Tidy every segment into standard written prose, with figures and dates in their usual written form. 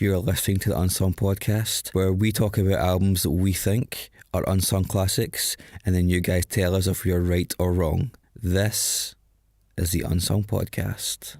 You're listening to the Unsung Podcast, where we talk about albums that we think are unsung classics, and then you guys tell us if we're right or wrong. This is the Unsung Podcast.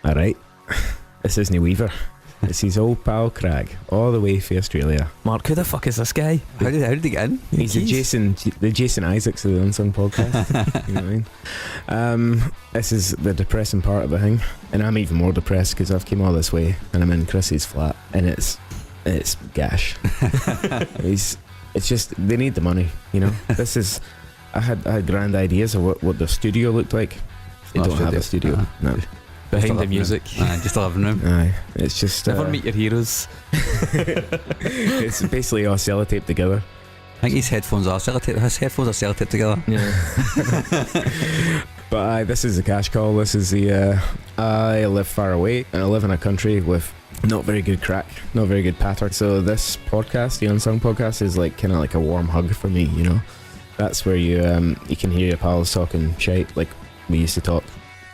Alright, this isn't Weaver. It's his old pal Crag, all the way from Australia. Mark, who the fuck is this guy? How did he get in? He's the Jason Isaacs of the Unsung Podcast. You know what I mean? This is the depressing part of the thing, and I'm even more depressed because I've came all this way and I'm in Chrissy's flat, and it's gash. It's just, they need the money, you know. This is, I had grand ideas of what the studio looked like. They don't have a studio. No. Behind the music. Just a living room. Aye, it's just never meet your heroes. It's basically all sellotaped together. I think his headphones are sellotaped. His headphones are sellotaped together. Yeah. But this is the cash call. This is the I live far away and I live in a country with not very good crack, not very good patter. So this podcast, the Unsung Podcast, is like kind of like a warm hug for me. You know, that's where you can hear your pals talking shite like we used to talk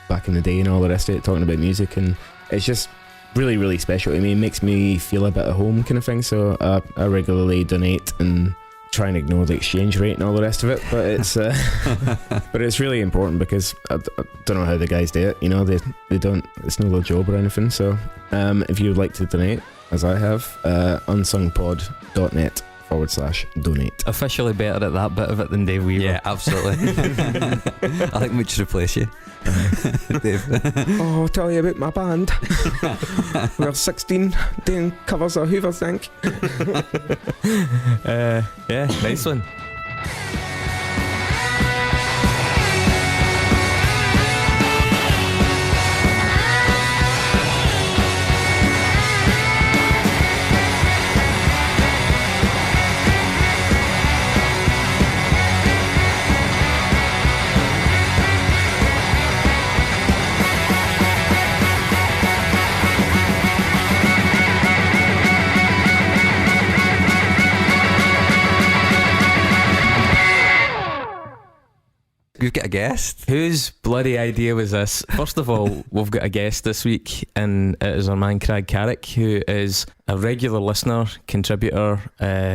back in the day and all the rest of it, talking about music, and it's just really, really special to me. It makes me feel a bit at home kind of thing. So I regularly donate and try and ignore the exchange rate and all the rest of it, but it's but it's really important because I don't know how the guys do it, you know. They don't, it's no little job or anything. So if you would like to donate, as I have, unsungpod.net/donate. Officially better at that bit of it than Dave Weaver. Yeah, absolutely. I think we should replace you. Dave. Oh, I'll tell you about my band. We're 16 doing covers of Hoover's Think. Yeah, nice one. We've got a guest. Whose bloody idea was this? First of all, we've got a guest this week, and it is our man Crag Carrick, who is a regular listener, contributor,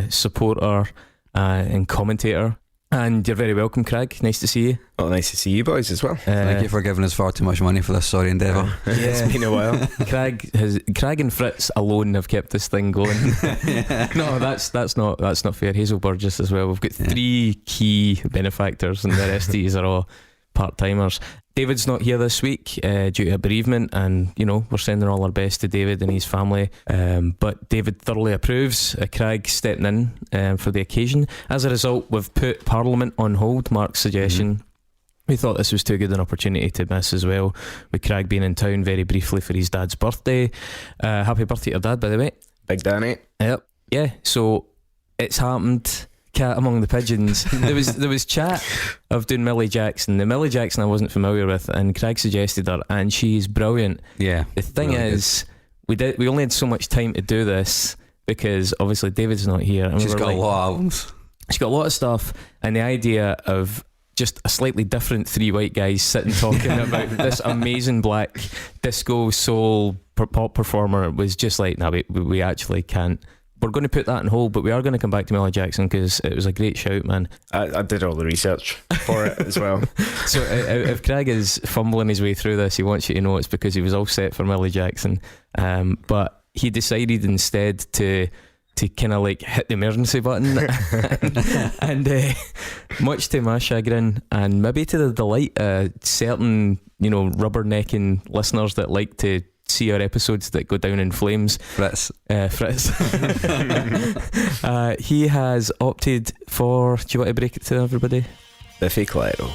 supporter, and commentator. And you're very welcome, Crag. Nice to see you. Oh, nice to see you boys as well. Thank you for giving us far too much money for this sorry endeavour. It's been a while. Crag and Fritz alone have kept this thing going. No, that's not fair. Hazel Burgess as well. We've got 3 key benefactors, and the rest of these are all part-timers. David's not here this week due to a bereavement, and you know, we're sending all our best to David and his family, but David thoroughly approves Crag stepping in for the occasion. As a result, we've put Parliament on hold, Mark's suggestion. We thought this was too good an opportunity to miss as well, with Crag being in town very briefly for his dad's birthday. Happy birthday to your dad, by the way. Big Danny. Yep. Yeah, so it's happened. Cat among the pigeons. There was chat of doing Millie Jackson. The Millie Jackson I wasn't familiar with, and Craig suggested her, and she's brilliant. Yeah. The thing really is, we only had so much time to do this because obviously David's not here. And she's got a lot of albums. She's got a lot of stuff, and the idea of just a slightly different 3 white guys sitting talking about this amazing black disco soul pop performer was just like, no, we actually can't. We're going to put that on hold, but we are going to come back to Millie Jackson because it was a great shout, man. I did all the research for it as well. So if Craig is fumbling his way through this, he wants you to know it's because he was all set for Millie Jackson, but he decided instead to to kind of like hit the emergency button, and much to my chagrin, and maybe to the delight of certain, rubbernecking listeners that like to see our episodes that go down in flames, Fritz. He has opted for, do you want to break it to everybody? Biffy Clyro.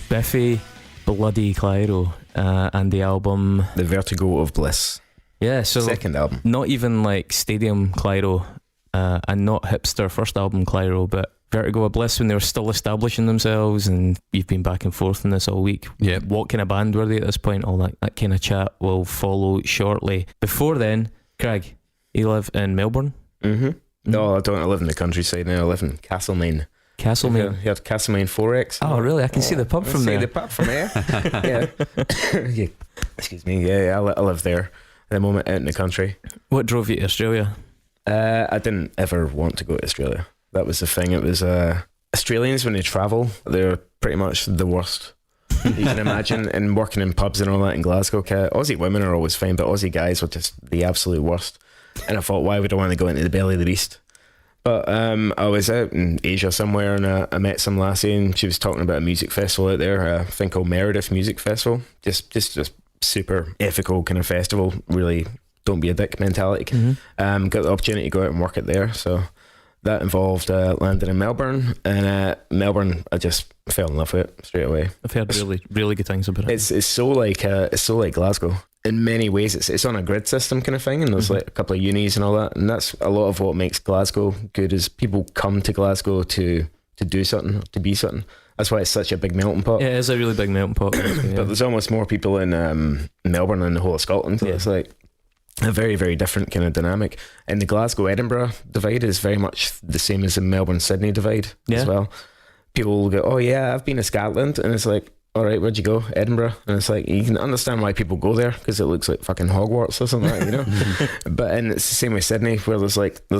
Biffy bloody Clyro, and the album The Vertigo of Bliss. Yeah, so second album. Not even like Stadium Clyro, and not hipster first album Clyro, but Vertigo of Bliss when they were still establishing themselves. And you've been back and forth in this all week. Yep. What kind of band were they at this point? All that kind of chat will follow shortly. Before then, Crag, you live in Melbourne? Mm-hmm. No, I don't. I live in the countryside now. I live in Castlemaine. Castlemaine. You had Castlemaine 4X. Oh, really? I can see the pub from there. See the pub from there. Yeah. Excuse me. Yeah, I live there at the moment, out in the country. What drove you to Australia? I didn't ever want to go to Australia. That was the thing. It was Australians, when they travel, they're pretty much the worst you can imagine. And working in pubs and all that in Glasgow, Aussie women are always fine, but Aussie guys were just the absolute worst. And I thought, why would I want to go into the belly of the beast? But I was out in Asia somewhere, and I met some lassie, and she was talking about a music festival out there, a thing called Meredith Music Festival. Just super ethical kind of festival. Really, don't be a dick mentality. Mm-hmm. Got the opportunity to go out and work it there, so that involved landing in Melbourne. And Melbourne, I just fell in love with it straight away. I've heard really good things about it. It's so like Glasgow. In many ways, it's on a grid system kind of thing, and there's like a couple of unis and all that, and that's a lot of what makes Glasgow good. Is people come to Glasgow to do something, to be something. That's why it's such a big melting pot. Yeah, it's a really big melting pot. Yeah. But there's almost more people in Melbourne than the whole of Scotland. So it's like a very, very different kind of dynamic. And the Glasgow-Edinburgh divide is very much the same as the Melbourne-Sydney divide as well. People will go, oh yeah, I've been to Scotland, and it's like, all right, where'd you go? Edinburgh. And it's like, you can understand why people go there, because it looks like fucking Hogwarts or something like that, But and it's the same with Sydney, where there's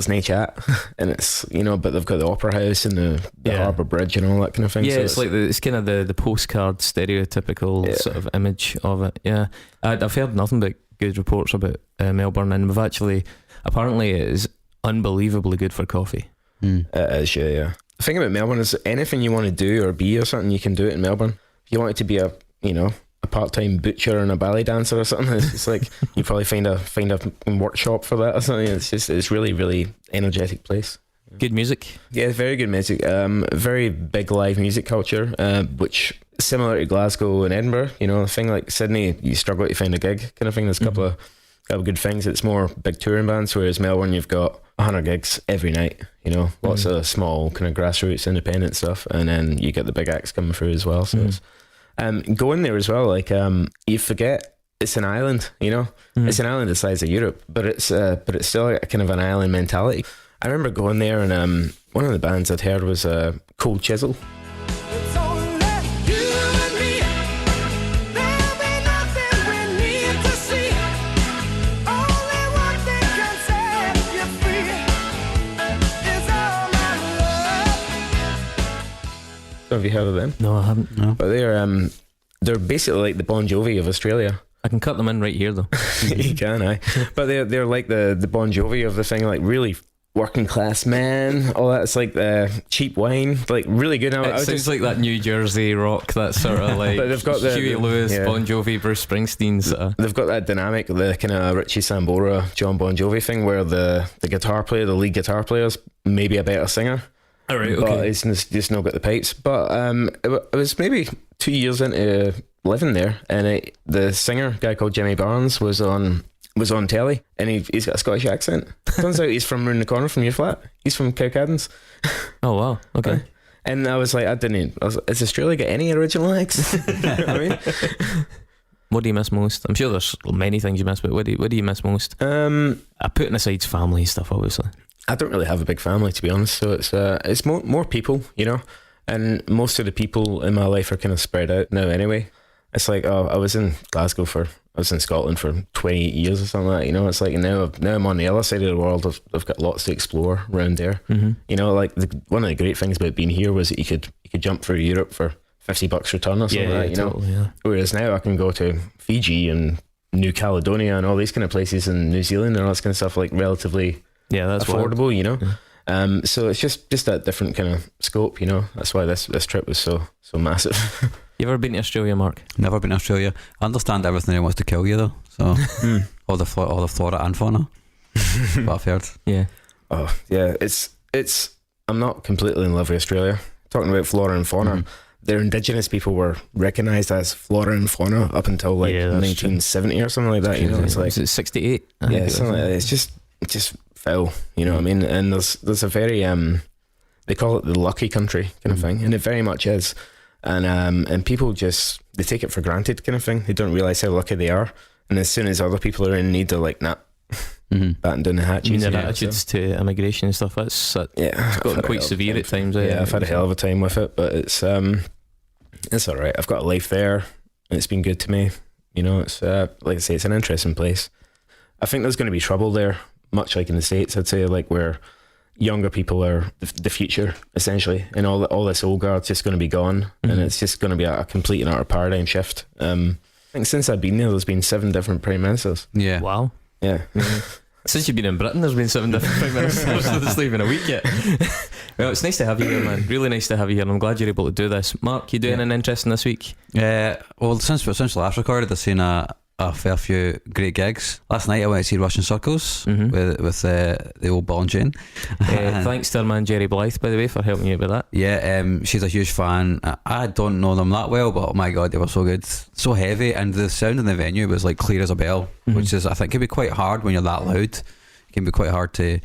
no chat, and it's, but they've got the Opera House and the Harbour Bridge and all that kind of thing. Yeah, so it's like it's kind of the postcard stereotypical sort of image of it. Yeah, I've heard nothing but good reports about Melbourne, and we've actually, apparently it is unbelievably good for coffee. It is, yeah. The thing about Melbourne is anything you want to do or be or something, you can do it in Melbourne. If you wanted to be a part-time butcher and a ballet dancer or something, it's like you probably find a workshop for that or something. It's really, really energetic place. Good music. Yeah, very good music. Very big live music culture, which similar to Glasgow and Edinburgh. A thing like Sydney, you struggle to find a gig kind of thing. There's a couple of good things. It's more big touring bands, whereas Melbourne, you've got 100 gigs every night. Lots of small kind of grassroots independent stuff, and then you get the big acts coming through as well. So it's going there as well, like you forget it's an island, it's an island the size of Europe, but it's still a kind of an island mentality. I remember going there, and one of the bands I'd heard was Cold Chisel. Have you heard of them? No, I haven't. No. But they're basically like the Bon Jovi of Australia. I can cut them in right here though. You can, aye. But they're like the Bon Jovi of the thing, like really working class man, all that. It's like cheap wine, like really good. It sounds like that New Jersey rock, that sort of like but they've got Huey Lewis, Bon Jovi, Bruce Springsteen's. They've got that dynamic, the kind of Richie Sambora, John Bon Jovi thing, where the guitar player, the lead guitar player, is maybe a better singer. All right, okay. But it's just not got the pipes. But it was maybe 2 years into living there, and the singer, guy called Jimmy Barnes, was on telly, and he's got a Scottish accent. Turns out he's from round the corner from your flat. He's from Cowcaddens. Oh wow, okay. And I was like, has Australia got any original acts? I mean, what do you miss most? I'm sure there's many things you miss, but what do you miss most? Putting aside family stuff, obviously. I don't really have a big family, to be honest, so it's more people, and most of the people in my life are kind of spread out now anyway. It's like, I was in Glasgow for I was in Scotland for 28 years or something like that, you know. It's like now I'm on the other side of the world. I've got lots to explore around there. You know, like one of the great things about being here was that you could jump through Europe for $50 return or something like that, you know. Totally, yeah. Whereas now I can go to Fiji and New Caledonia and all these kind of places in New Zealand and all this kind of stuff, like relatively that's affordable, wild. you know. So it's just that different kind of scope, you know. That's why this trip was so massive. You ever been to Australia, Mark? Never been to Australia. I understand everything that wants to kill you though. So all the flora and fauna. What I've heard. Yeah. Oh yeah, it's. I'm not completely in love with Australia. Talking about flora and fauna, their indigenous people were recognised as flora and fauna up until like 1970 or something like that. You know, it's like, is it 68? Yeah, something like that. It's just foul. You know what I mean? And there's a very they call it the lucky country kind of thing, and it very much is. And people just, they take it for granted kind of thing. They don't realise how lucky they are, and as soon as other people are in need, they're like, nah, batten down the hatches. I mean, their attitudes to immigration and stuff, it's gotten quite severe at times. Yeah, I've had a hell of a time with it, but it's alright. I've got a life there, and it's been good to me. You know, it's like I say, it's an interesting place. I think there's going to be trouble there, much like in the States, I'd say, like where younger people are the future essentially, and all this old guard's just going to be gone, and it's just going to be a complete and utter paradigm shift. I think since I've been there's been 7 different prime ministers. Yeah. Wow. Yeah. Since you've been in Britain, there's been 7 different prime ministers. So it's not even a week yet. Well, it's nice to have you here, man. Really nice to have you here. I'm glad you're able to do this. Mark, you doing anything interesting this week? Well, since last recorded, I've seen a fair few great gigs. Last night I went to see Russian Circles with the old Ball and Chain. Thanks to our man Jerry Blythe, by the way, for helping you with that. Yeah, she's a huge fan. I don't know them that well, but oh my god, they were so good, so heavy, and the sound in the venue was like clear as a bell, which is, I think, can be quite hard when you're that loud. It can be quite hard to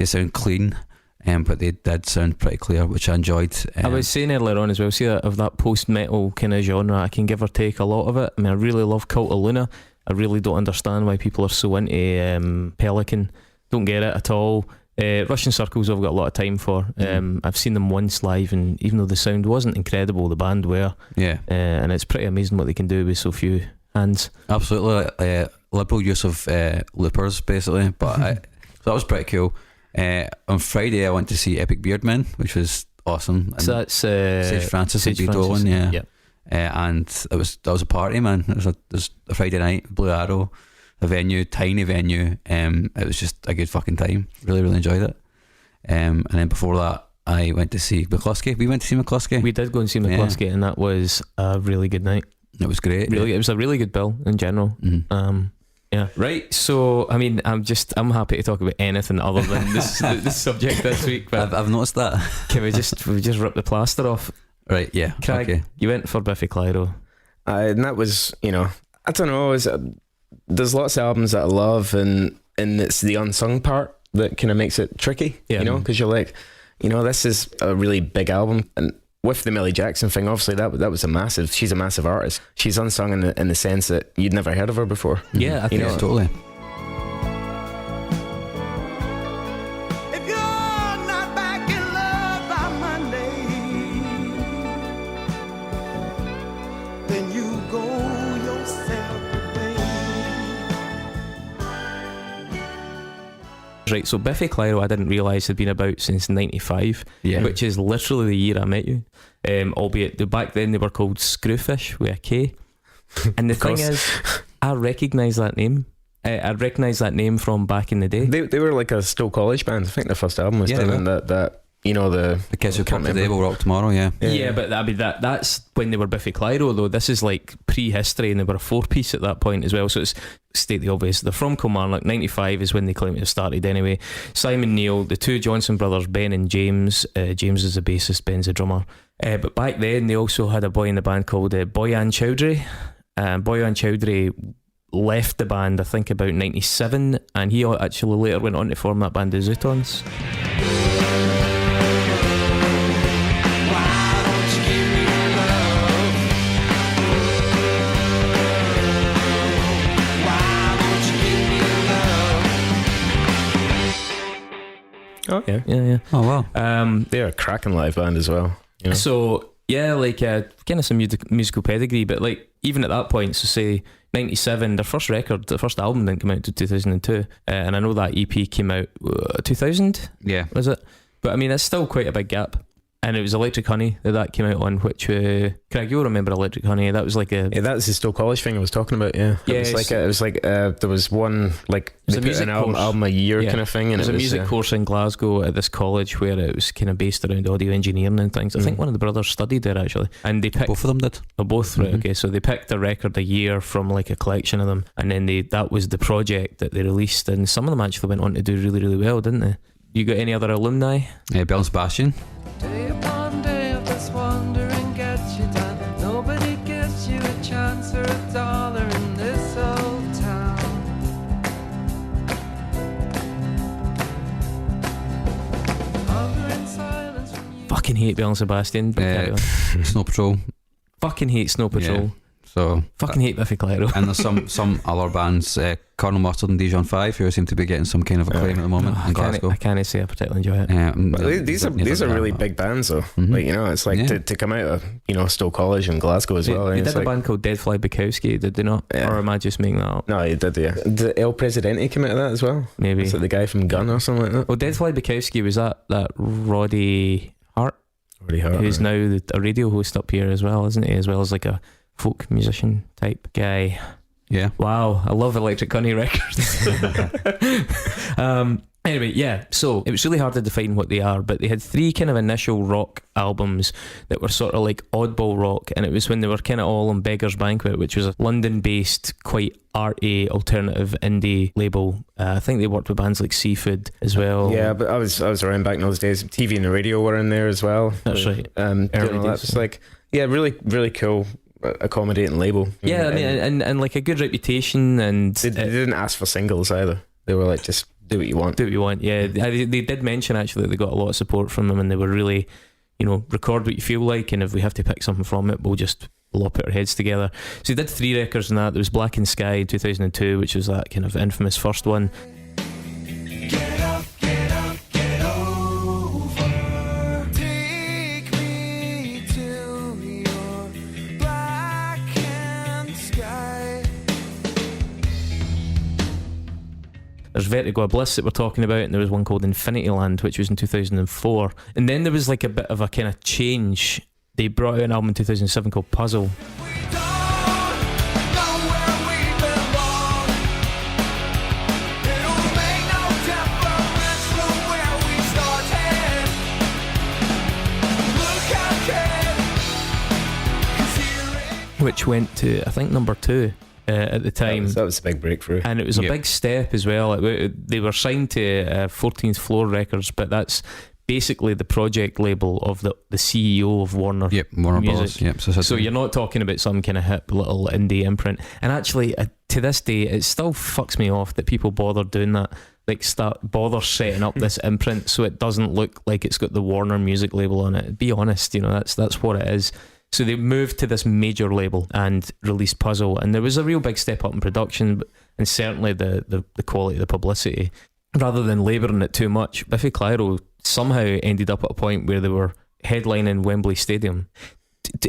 sound clean. But they did sound pretty clear, which I enjoyed. I was saying earlier on as well, see that of that post-metal kind of genre, I can give or take a lot of it. I mean, I really love Cult of Luna. I really don't understand why people are so into Pelican. Don't get it at all. Russian Circles I've got a lot of time for. I've seen them once live, and even though the sound wasn't incredible, the band were. Yeah. And it's pretty amazing what they can do with so few hands. Absolutely. Liberal use of loopers, basically. But so that was pretty cool. On Friday I went to see Epic Beardmen, which was awesome. And so that's Sage Francis and Pete Dolan, and that was a party, man. It was a Friday night, Blue Arrow, tiny venue. It was just a good fucking time. Really enjoyed it. And then before that I went to see McCluskey. We went to see McCluskey. We did go and see McCluskey, and that was a really good night. It was great. It was a really good bill in general. Yeah. Right. So, I mean, I'm happy to talk about anything other than this subject this week. But I've noticed that. Can we just rip the plaster off? Right. Yeah. Crag, okay. You went for Biffy Clyro. And that was, you know, I don't know. There's lots of albums that I love, and it's the unsung part that kind of makes it tricky. You know, because you're like, you know, this is a really big album, and with the Millie Jackson thing, obviously that was she's a massive artist. She's unsung in the sense that you'd never heard of her before. Yeah, I think so. Totally. If you're not back in love by Monday, then you go yourself away. Right, so Biffy Clyro I didn't realise had been about since 95, which is literally the year I met you. Albeit back then they were called Screwfish with a K. And the thing is, I recognise that name. I recognise that name from back in the day. They were like a Stoke College band. I think their first album was done in that you know, the kids who come today will rock tomorrow. Yeah, but I mean that's when they were Biffy Clyro, though. This is like pre-history, and they were a 4-piece at that point as well. So it's state the obvious. They're from Kilmarnock. 95 is when they claim to have started anyway. Simon Neil, the 2 Johnson brothers, Ben and James. James is the bassist, Ben's the drummer. But back then they also had a boy in the band called Boyan Chowdhury. Boyan Chowdhury left the band I think about 97, and he actually later went on to form that band, the Zootons. Oh yeah. Oh wow. They're a cracking live band as well. You know? So yeah, like kind of some musical pedigree, but like even at that point, so say 97, their first record, the first album didn't come out until 2002, and I know that EP came out 2000, Yeah. was it? But I mean, it's still quite a big gap. And it was Electric Honey that came out on, which Craig, you'll remember Electric Honey. That was like a that's the Stowe College thing I was talking about. Yeah, Yeah, it was like there was one like was they a put music an album a year Yeah. kind of thing, and it was a music course in Glasgow at this college where it was kind of based around audio engineering and things. I think one of the brothers studied there actually, and they picked Both of them did. both right. Mhm. Okay, so they picked a record a year from like a collection of them, and then that was the project that they released, and some of them actually went on to do really, really well, didn't they? You got any other alumni? Bell and Sebastian. Day upon day of this wandering gets you down. Nobody gives you a chance or a dollar in this old town. Hunger in silence from you. Fucking hate Bell and Sebastian. But carry on. Snow Patrol. Fucking hate Snow Patrol. Yeah. So Fucking hate Biffy Clyro. and there's some other bands, Colonel Mustard and Dijon 5, who seem to be getting some kind of acclaim at the moment in Glasgow. I can't say I particularly enjoy it. But these are really big bands though. Mhm. Like, you know, it's like Yeah. to come out of Stowe College and Glasgow as well. They it's did a like, band called Dead Fly Bukowski, did they not? Yeah. Or am I just making that up? No, he did. Yeah, the El Presidente came out of that as well. Maybe. Is it the guy from Gun or something like that? Well, Dead Fly Bukowski was that Roddy Hart, Already heard. who's now a radio host up here as well, isn't he? As well as like a folk musician type guy. Yeah. Wow, I love Electric Honey records. Anyway, yeah, so it was really hard to define what they are, but they had 3 kind of initial rock albums that were sort of like oddball rock, and it was when they were kind of all on Beggar's Banquet, which was a London-based, quite arty, alternative indie label. I think they worked with bands like Seafood as well. Yeah, but I was around back in those days. TV and the radio were in there as well. That's right. You Early know, days, that's yeah. like really really cool, accommodating label. Yeah, I mean, and like a good reputation, and They didn't ask for singles either. They were like, just do what you want. do what you want. Yeah, they did mention actually that they got a lot of support from them, and they were really, record what you feel like, and if we have to pick something from it, we'll just lop our heads together. So they did 3 records in that. There was Black in Sky in 2002, which was that kind of infamous first one. Get up, get up, get over. Take me to your black and sky. There's Vertigo, Bliss that we're talking about, and there was one called Infinity Land, which was in 2004. And then there was like a bit of a kind of change. They brought out an album in 2007 called Puzzle. We don't know where we belong. It'll make no difference from where we started. Look out, kid. 'Cause here it which went to, I think, number 2 at the time. That was a big breakthrough. And it was a Yeah. big step as well. They were signed to 14th Floor Records, but that's basically the project label of the CEO of Warner. Yep. Warner Music. Bros. Yep. So you're not talking about some kind of hip little indie imprint. And actually, to this day, it still fucks me off that people bother doing that. Like bother setting up this imprint so it doesn't look like it's got the Warner music label on it. Be honest, that's what it is. So they moved to this major label and released Puzzle, and there was a real big step up in production, and certainly the quality of the publicity. Rather than labouring it too much, Biffy Clyro somehow ended up at a point where they were headlining Wembley Stadium.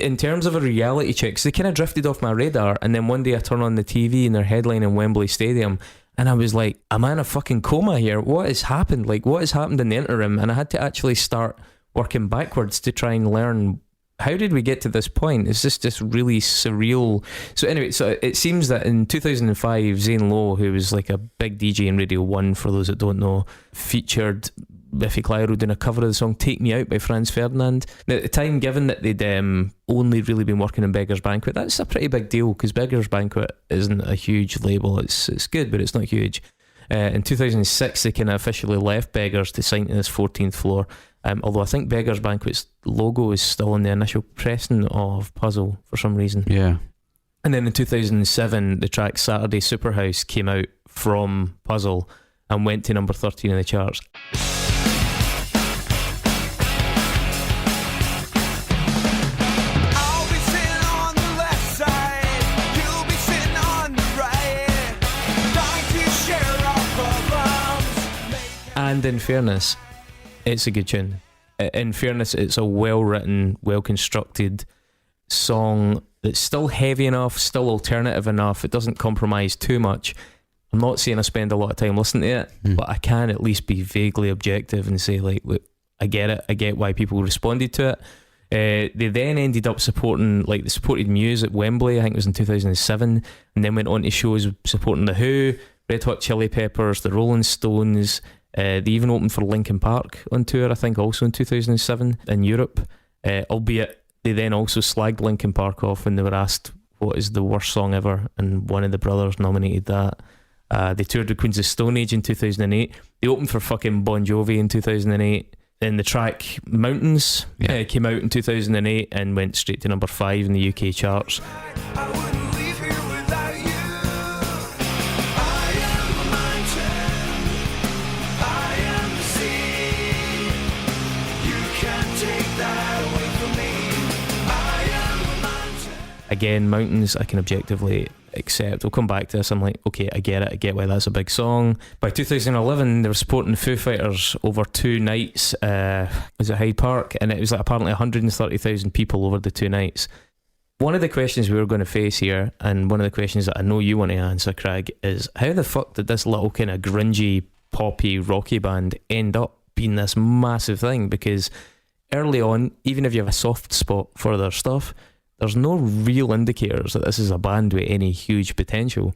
In terms of a reality check, 'cause they kind of drifted off my radar, and then one day I turn on the TV and they're headlining Wembley Stadium, and I was like, am I in a fucking coma here? What has happened? Like, what has happened in the interim? And I had to actually start working backwards to try and learn, how did we get to this point? It's just really surreal. So anyway, so it seems that in 2005, Zane Lowe, who was like a big DJ in Radio 1, for those that don't know, featured Biffy Clyro doing a cover of the song Take Me Out by Franz Ferdinand. Now, at the time, given that they'd only really been working on Beggar's Banquet, that's a pretty big deal, because Beggar's Banquet isn't a huge label. It's good, but it's not huge. In 2006, they kind of officially left Beggars to sign to this 14th Floor. Although I think Beggar's Banquet's logo is still on the initial pressing of Puzzle for some reason. Yeah. And then in 2007, the track Saturday Superhouse came out from Puzzle and went to number 13 in the charts. I'll be sitting on the left side, you'll be sitting on the right. Trying to share our problems. And in fairness, it's a good tune. In fairness, it's a well-written, well-constructed song that's still heavy enough, still alternative enough. It doesn't compromise too much. I'm not saying I spend a lot of time listening to it, but I can at least be vaguely objective and say, like, look, I get it. I get why people responded to it. They then ended up supporting, like, they supported Muse at Wembley, I think it was in 2007, and then went on to shows supporting The Who, Red Hot Chili Peppers, the Rolling Stones. They even opened for Linkin Park on tour, I think, also in 2007 in Europe. Albeit they then also slagged Linkin Park off when they were asked what is the worst song ever, and one of the brothers nominated that. They toured with Queens of Stone Age in 2008. They opened for fucking Bon Jovi in 2008. Then the track Mountains came out in 2008 and went straight to number 5 in the UK charts. I wouldn't leave here without you. I am the mountain, I am the sea. You can't take that away from me. I am the mountain. Again, Mountains I can objectively accept. We'll come back to this. I'm like, okay, I get it. I get why that's a big song. By 2011, they were supporting the Foo Fighters over 2 nights. Was it Hyde Park? And it was like apparently 130,000 people over the 2 nights. One of the questions we were going to face here, and one of the questions that I know you want to answer, Crag, is how the fuck did this little kind of grungy, poppy, rocky band end up being this massive thing? Because early on, even if you have a soft spot for their stuff, there's no real indicators that this is a band with any huge potential.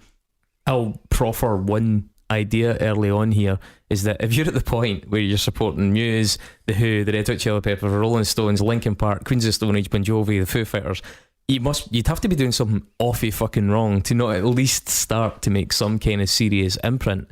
I'll proffer one idea early on here, is that if you're at the point where you're supporting Muse, The Who, the Red Hot Chili Peppers, Rolling Stones, Linkin Park, Queens of Stone Age, Bon Jovi, the Foo Fighters, you'd have to be doing something awfully fucking wrong to not at least start to make some kind of serious imprint.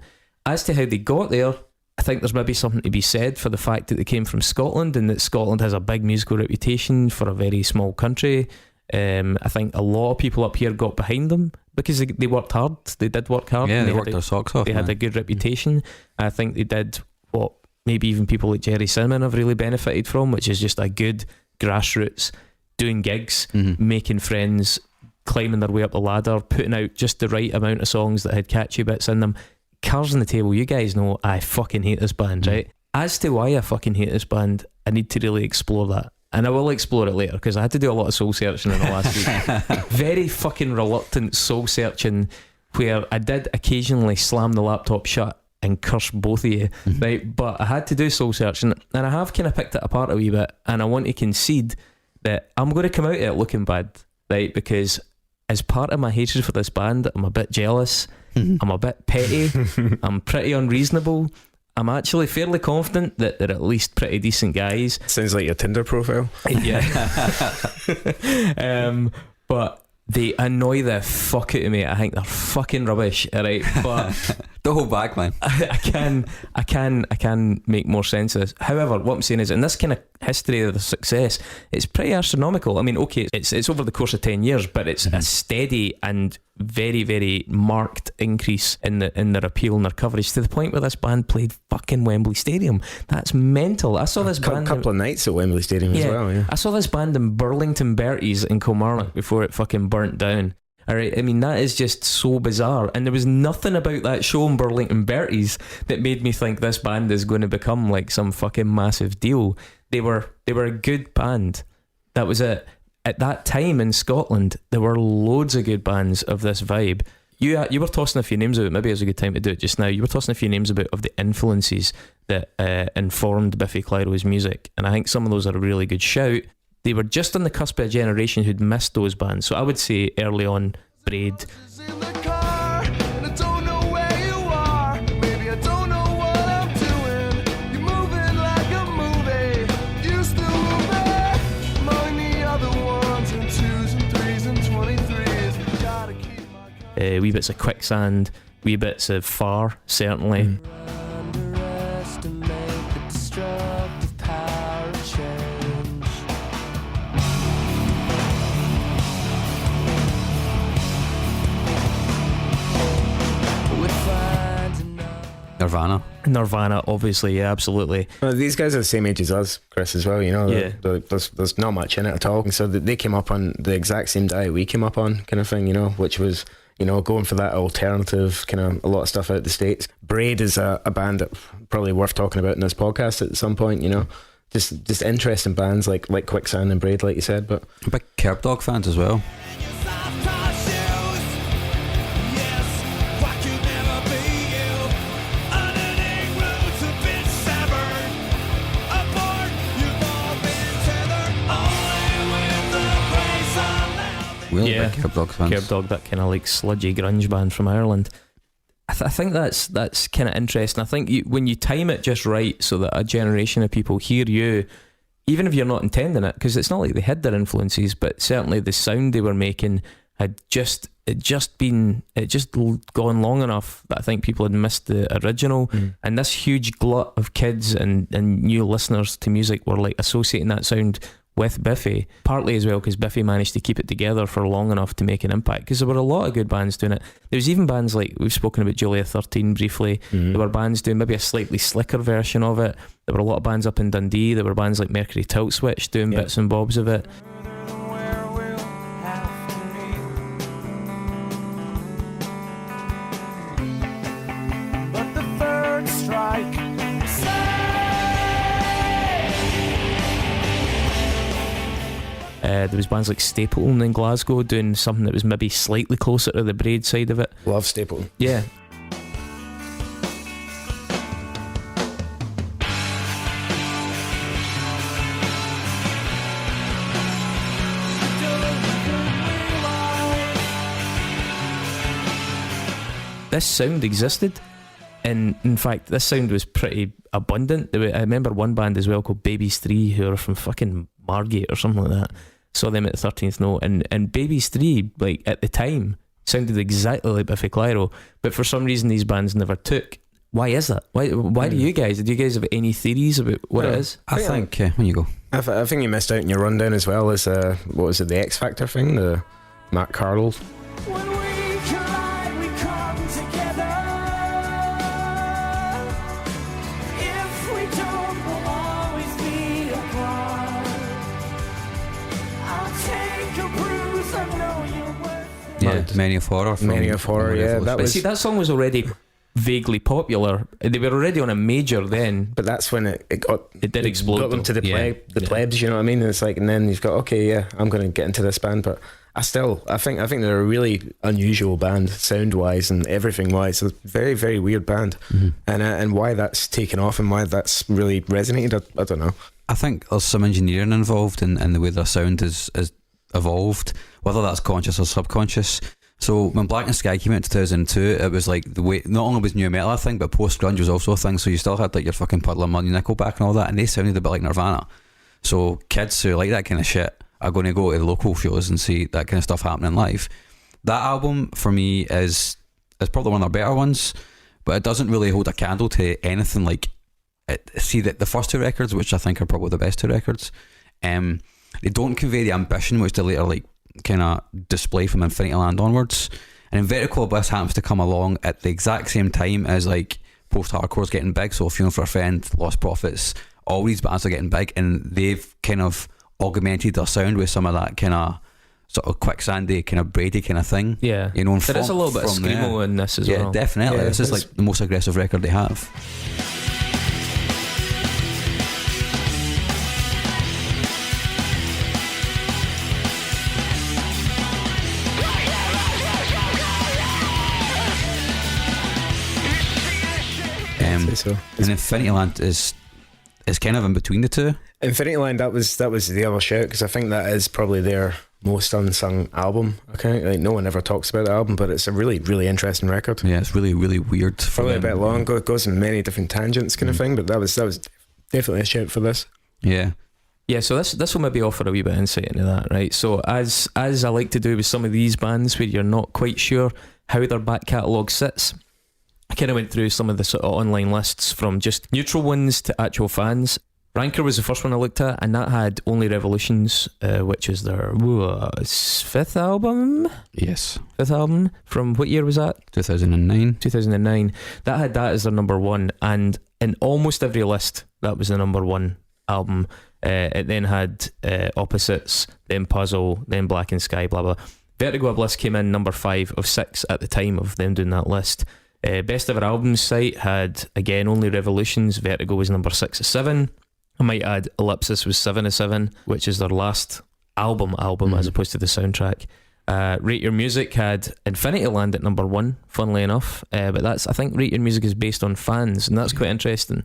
As to how they got there, I think there's maybe something to be said for the fact that they came from Scotland, and that Scotland has a big musical reputation for a very small country. I think a lot of people up here got behind them because they worked hard. They did work hard. Yeah, they worked their socks off. They had a good reputation. I think they did what maybe even people like Jerry Cinnamon have really benefited from, which is just a good grassroots, doing gigs, making friends, climbing their way up the ladder, putting out just the right amount of songs that had catchy bits in them. Cards on the table, you guys know I fucking hate this band, right? As to why I fucking hate this band, I need to really explore that. And I will explore it later, because I had to do a lot of soul searching in the last week. Very fucking reluctant soul searching, where I did occasionally slam the laptop shut and curse both of you, right? But I had to do soul searching, and I have kind of picked it apart a wee bit, and I want to concede that I'm going to come out of it looking bad, right? Because as part of my hatred for this band, I'm a bit jealous, I'm a bit petty, I'm pretty unreasonable. I'm actually fairly confident that they're at least pretty decent guys. Sounds like your Tinder profile. Yeah. But they annoy the fuck out of me. I think they're fucking rubbish, alright? But don't hold back, man. I can make more sense of this. However, what I'm saying is, in this kind of history of the success, it's pretty astronomical. I mean, okay, it's over the course of 10 years, but it's a steady and very, very marked increase in their appeal and their coverage, to the point where this band played fucking Wembley Stadium. That's mental. I saw this band a couple of nights at Wembley Stadium as well. Yeah, I saw this band in Burlington Berties in Kilmarnock before it fucking burnt down. Alright, I mean, that is just so bizarre, and there was nothing about that show in Burlington Berties that made me think this band is going to become like some fucking massive deal. They were a good band. That was it. At that time in Scotland, there were loads of good bands of this vibe. You were tossing a few names about, maybe it was a good time to do it just now. You were tossing a few names about of the influences that informed Biffy Clyro's music, and I think some of those are a really good shout. They were just on the cusp of a generation who'd missed those bands. So I would say early on, Braid. Wee bits of Quicksand, wee bits of Far, certainly. Nirvana, obviously, yeah, absolutely. Well, these guys are the same age as us, Chris, as well, you know. Yeah. There's not much in it at all. So they came up on the exact same diet we came up on, kind of thing, you know, which was, you know, going for that alternative, kind of a lot of stuff out of the States. Braid is a band that probably worth talking about in this podcast at some point, you know. Just interesting bands like Quicksand and Braid, like you said. But big Curb Dog fans as well. Really Yeah. big Curb Dog fans. Curb Dog, that kind of like sludgy grunge band from Ireland. I think that's kind of interesting. I think when you time it just right so that a generation of people hear you, even if you're not intending it, because it's not like they hid their influences, but certainly the sound they were making had just gone long enough that I think people had missed the original. And this huge glut of kids and new listeners to music were like associating that sound with Biffy, partly as well because Biffy managed to keep it together for long enough to make an impact, because there were a lot of good bands doing it. There was even bands like, we've spoken about Julia 13 briefly, there were bands doing maybe a slightly slicker version of it. There were a lot of bands up in Dundee. There were bands like Mercury Tilt Switch doing bits and bobs of it. Where we'll have to meet. But the third strike There was bands like Stapleton in Glasgow doing something that was maybe slightly closer to the braid side of it. Love Stapleton. Yeah. This sound existed, and in fact this sound was pretty abundant. I remember one band as well called Babies 3 who are from fucking Margate or something like that. Saw them at the 13th Note, and Babies 3, like at the time, sounded exactly like Biffy Clyro, but for some reason these bands never took. Why is that? Why do you guys have any theories about what it is? I think when you go, I think you missed out in your rundown as well as what was it, the X Factor thing, the Matt Cardle. when we collide, we come together. If we don't, we'll always be apart. I'll take a bruise, I know you're worth it. Many of Horror. Many of Horror, yeah, that But was. see, that song was already vaguely popular. They were already on a major then. But that's when it did explode, got them though. to the Yeah. plebs, you know what I mean? And it's like, and then you've got, okay, yeah, I'm going to get into this band, but I think they're a really unusual band, sound wise and everything wise. It's a very, very weird band, and why that's taken off and why that's really resonated, I don't know. I think there's some engineering involved in the way their sound is evolved, whether that's conscious or subconscious. So when Black and Sky came out in 2002, it was like the way, not only was new metal a thing, but post-grunge was also a thing. So you still had like your fucking Puddle of Mudd, Nickelback and all that, and they sounded a bit like Nirvana. So kids who like that kind of shit are going to go to the local shows and see that kind of stuff happening live. That album for me is probably one of their better ones, but it doesn't really hold a candle to anything like it. See that the first two records, which I think are probably the best two records, they don't convey the ambition which they later like kind of display from Infinity Land onwards. And Vertigo Bliss happens to come along at the exact same time as like post-hardcore's getting big. So Feeling for a Friend, Lost Prophets, all these bands are getting big, and they've kind of augmented their sound with some of that kind of sort of quicksandy, kind of Brady kind of thing. Yeah, you know, there is a little bit of screamo in this as well. Yeah, definitely. Yeah, this is like the most aggressive record they have. So and Infinity Land is kind of in between the two. Infinity Land, that was the other shout, because I think that is probably their most unsung album. Okay, like no one ever talks about the album, but it's a really, really interesting record. Yeah, it's really, really weird. Probably a bit long, goes in many different tangents, kind of thing. But that was definitely a shout for this. Yeah. Yeah, so this will maybe offer a wee bit of insight into that, right? So as I like to do with some of these bands where you're not quite sure how their back catalogue sits, I kind of went through some of the sort of online lists from just neutral ones to actual fans. Ranker was the first one I looked at, and that had Only Revolutions, which is their fifth album. Yes. Fifth album. From what year was that? 2009. 2009. That had that as their number one, and in almost every list, that was the number one album. It then had Opposites, then Puzzle, then Black and Sky, blah blah. Vertigo Bliss came in number 5 of 6 at the time of them doing that list. Best Ever Albums site had, again, Only Revolutions. Vertigo was number 6 of 7. I might add Ellipsis was 7 of 7, which is their last album as opposed to the soundtrack. Rate Your Music had Infinity Land at number 1, funnily enough, but I think Rate Your Music is based on fans, and that's quite interesting,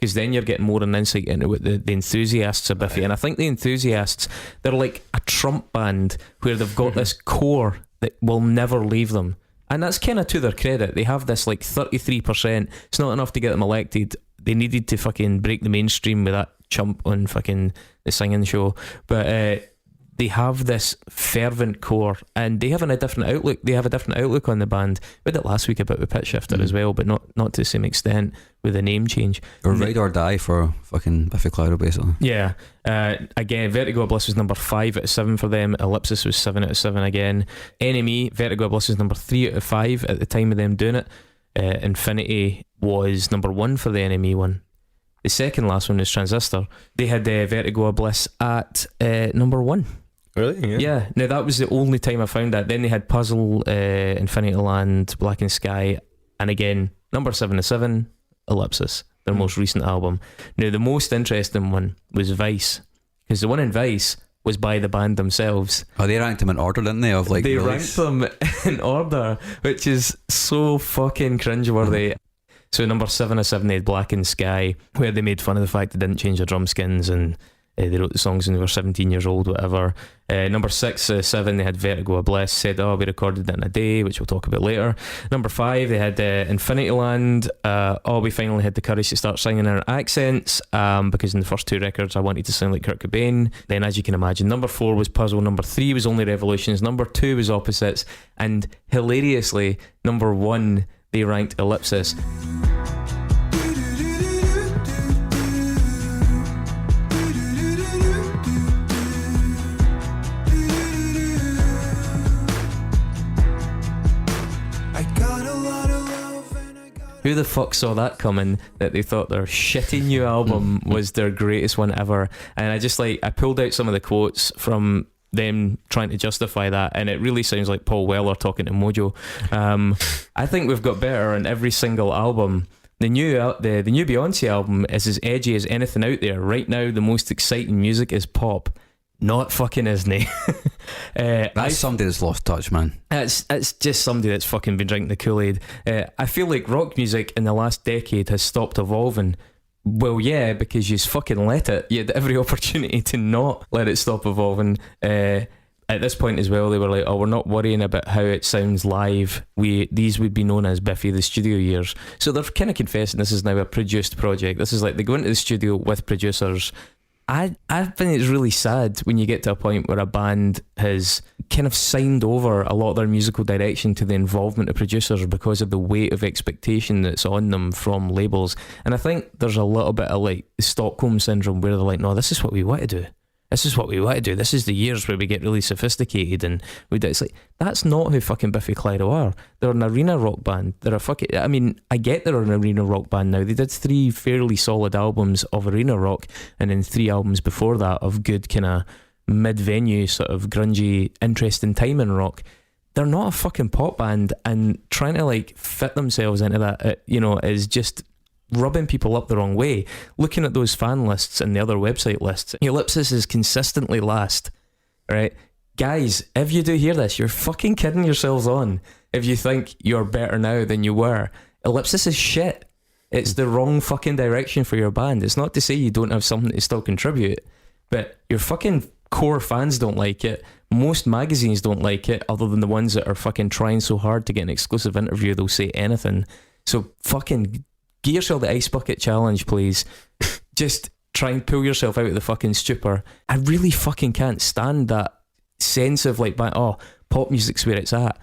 because then you're getting more an insight into what the enthusiasts of Biffy. And I think the enthusiasts, they're like a Trump band where they've got this core that will never leave them. And that's kind of to their credit. They have this like 33%. It's not enough to get them elected. They needed to fucking break the mainstream with that chump on fucking the singing show. But they have this fervent core, and they have a different outlook. They have a different outlook on the band. We did it last week about the pitch shifter as well, but not to the same extent with the name change. Or ride or die for fucking Biffy Clyro, basically. Yeah. Again, Vertigo Bliss was number 5 out of 7 for them. Ellipsis was 7 out of 7 again. Enemy, Vertigo Bliss was number 3 out of 5 at the time of them doing it. Infinity was number 1 for the Enemy one. The second last one was Transistor. They had Vertigo Bliss at number 1. Really? Yeah. Now that was the only time I found that. Then they had Puzzle, Infinity Land, Black and Sky, and again number 7 of 7, Ellipsis, their most recent album. Now the most interesting one was Vice, because the one in Vice was by the band themselves. Oh, they ranked them in order, didn't they? Of like they release? ranked them in order, which is so fucking cringeworthy. So number 7 of 7 they had Black and Sky, where they made fun of the fact they didn't change their drum skins and they wrote the songs when they were 17 years old, whatever. Number 6 of 7 they had Vertigo of Bliss, said we recorded it in a day, which we'll talk about later. Number 5 they had Infinity Land. We finally had the courage to start singing in our accents, because in the first 2 records I wanted to sound like Kurt Cobain. Then, as you can imagine, number 4 was Puzzle, number 3 was Only Revolutions, number 2 was Opposites, and hilariously number 1 they ranked Ellipsis. Who the fuck saw that coming, that they thought their shitty new album was their greatest one ever? And I pulled out some of the quotes from them trying to justify that, and it really sounds like Paul Weller talking to Mojo. I think we've got better on every single album. The new Beyonce album is as edgy as anything out there. Right now the most exciting music is pop. Not fucking Isney. That's somebody that's lost touch, man. It's just somebody that's fucking been drinking the Kool-Aid. I feel like rock music in the last decade has stopped evolving. Well, yeah, because you fucking let it. You had every opportunity to not let it stop evolving. At this point as well, they were like, we're not worrying about how it sounds live. These would be known as Biffy the studio years. So they're kind of confessing this is now a produced project. This is like they go into the studio with producers. I think it's really sad when you get to a point where a band has kind of signed over a lot of their musical direction to the involvement of producers because of the weight of expectation that's on them from labels. And I think there's a little bit of like the Stockholm syndrome where they're like, no, this is what we want to do. This is what we want to do. This is the years where we get really sophisticated and we do. It's like, that's not who fucking Biffy Clyro are. They're an arena rock band. They're a fucking, I mean, I get they're an arena rock band now. They did 3 fairly solid albums of arena rock, and then 3 albums before that of good kind of mid-venue sort of grungy, interesting time in rock. They're not a fucking pop band, and trying to like fit themselves into that, is just rubbing people up the wrong way. Looking at those fan lists and the other website lists, Ellipsis is consistently last, right? Guys, if you do hear this, you're fucking kidding yourselves on if you think you're better now than you were. Ellipsis is shit. It's the wrong fucking direction for your band. It's not to say you don't have something to still contribute, but your fucking core fans don't like it. Most magazines don't like it, other than the ones that are fucking trying so hard to get an exclusive interview they'll say anything. So fucking get yourself the ice bucket challenge, please. Just try and pull yourself out of the fucking stupor. I really fucking can't stand that sense of like, pop music's where it's at.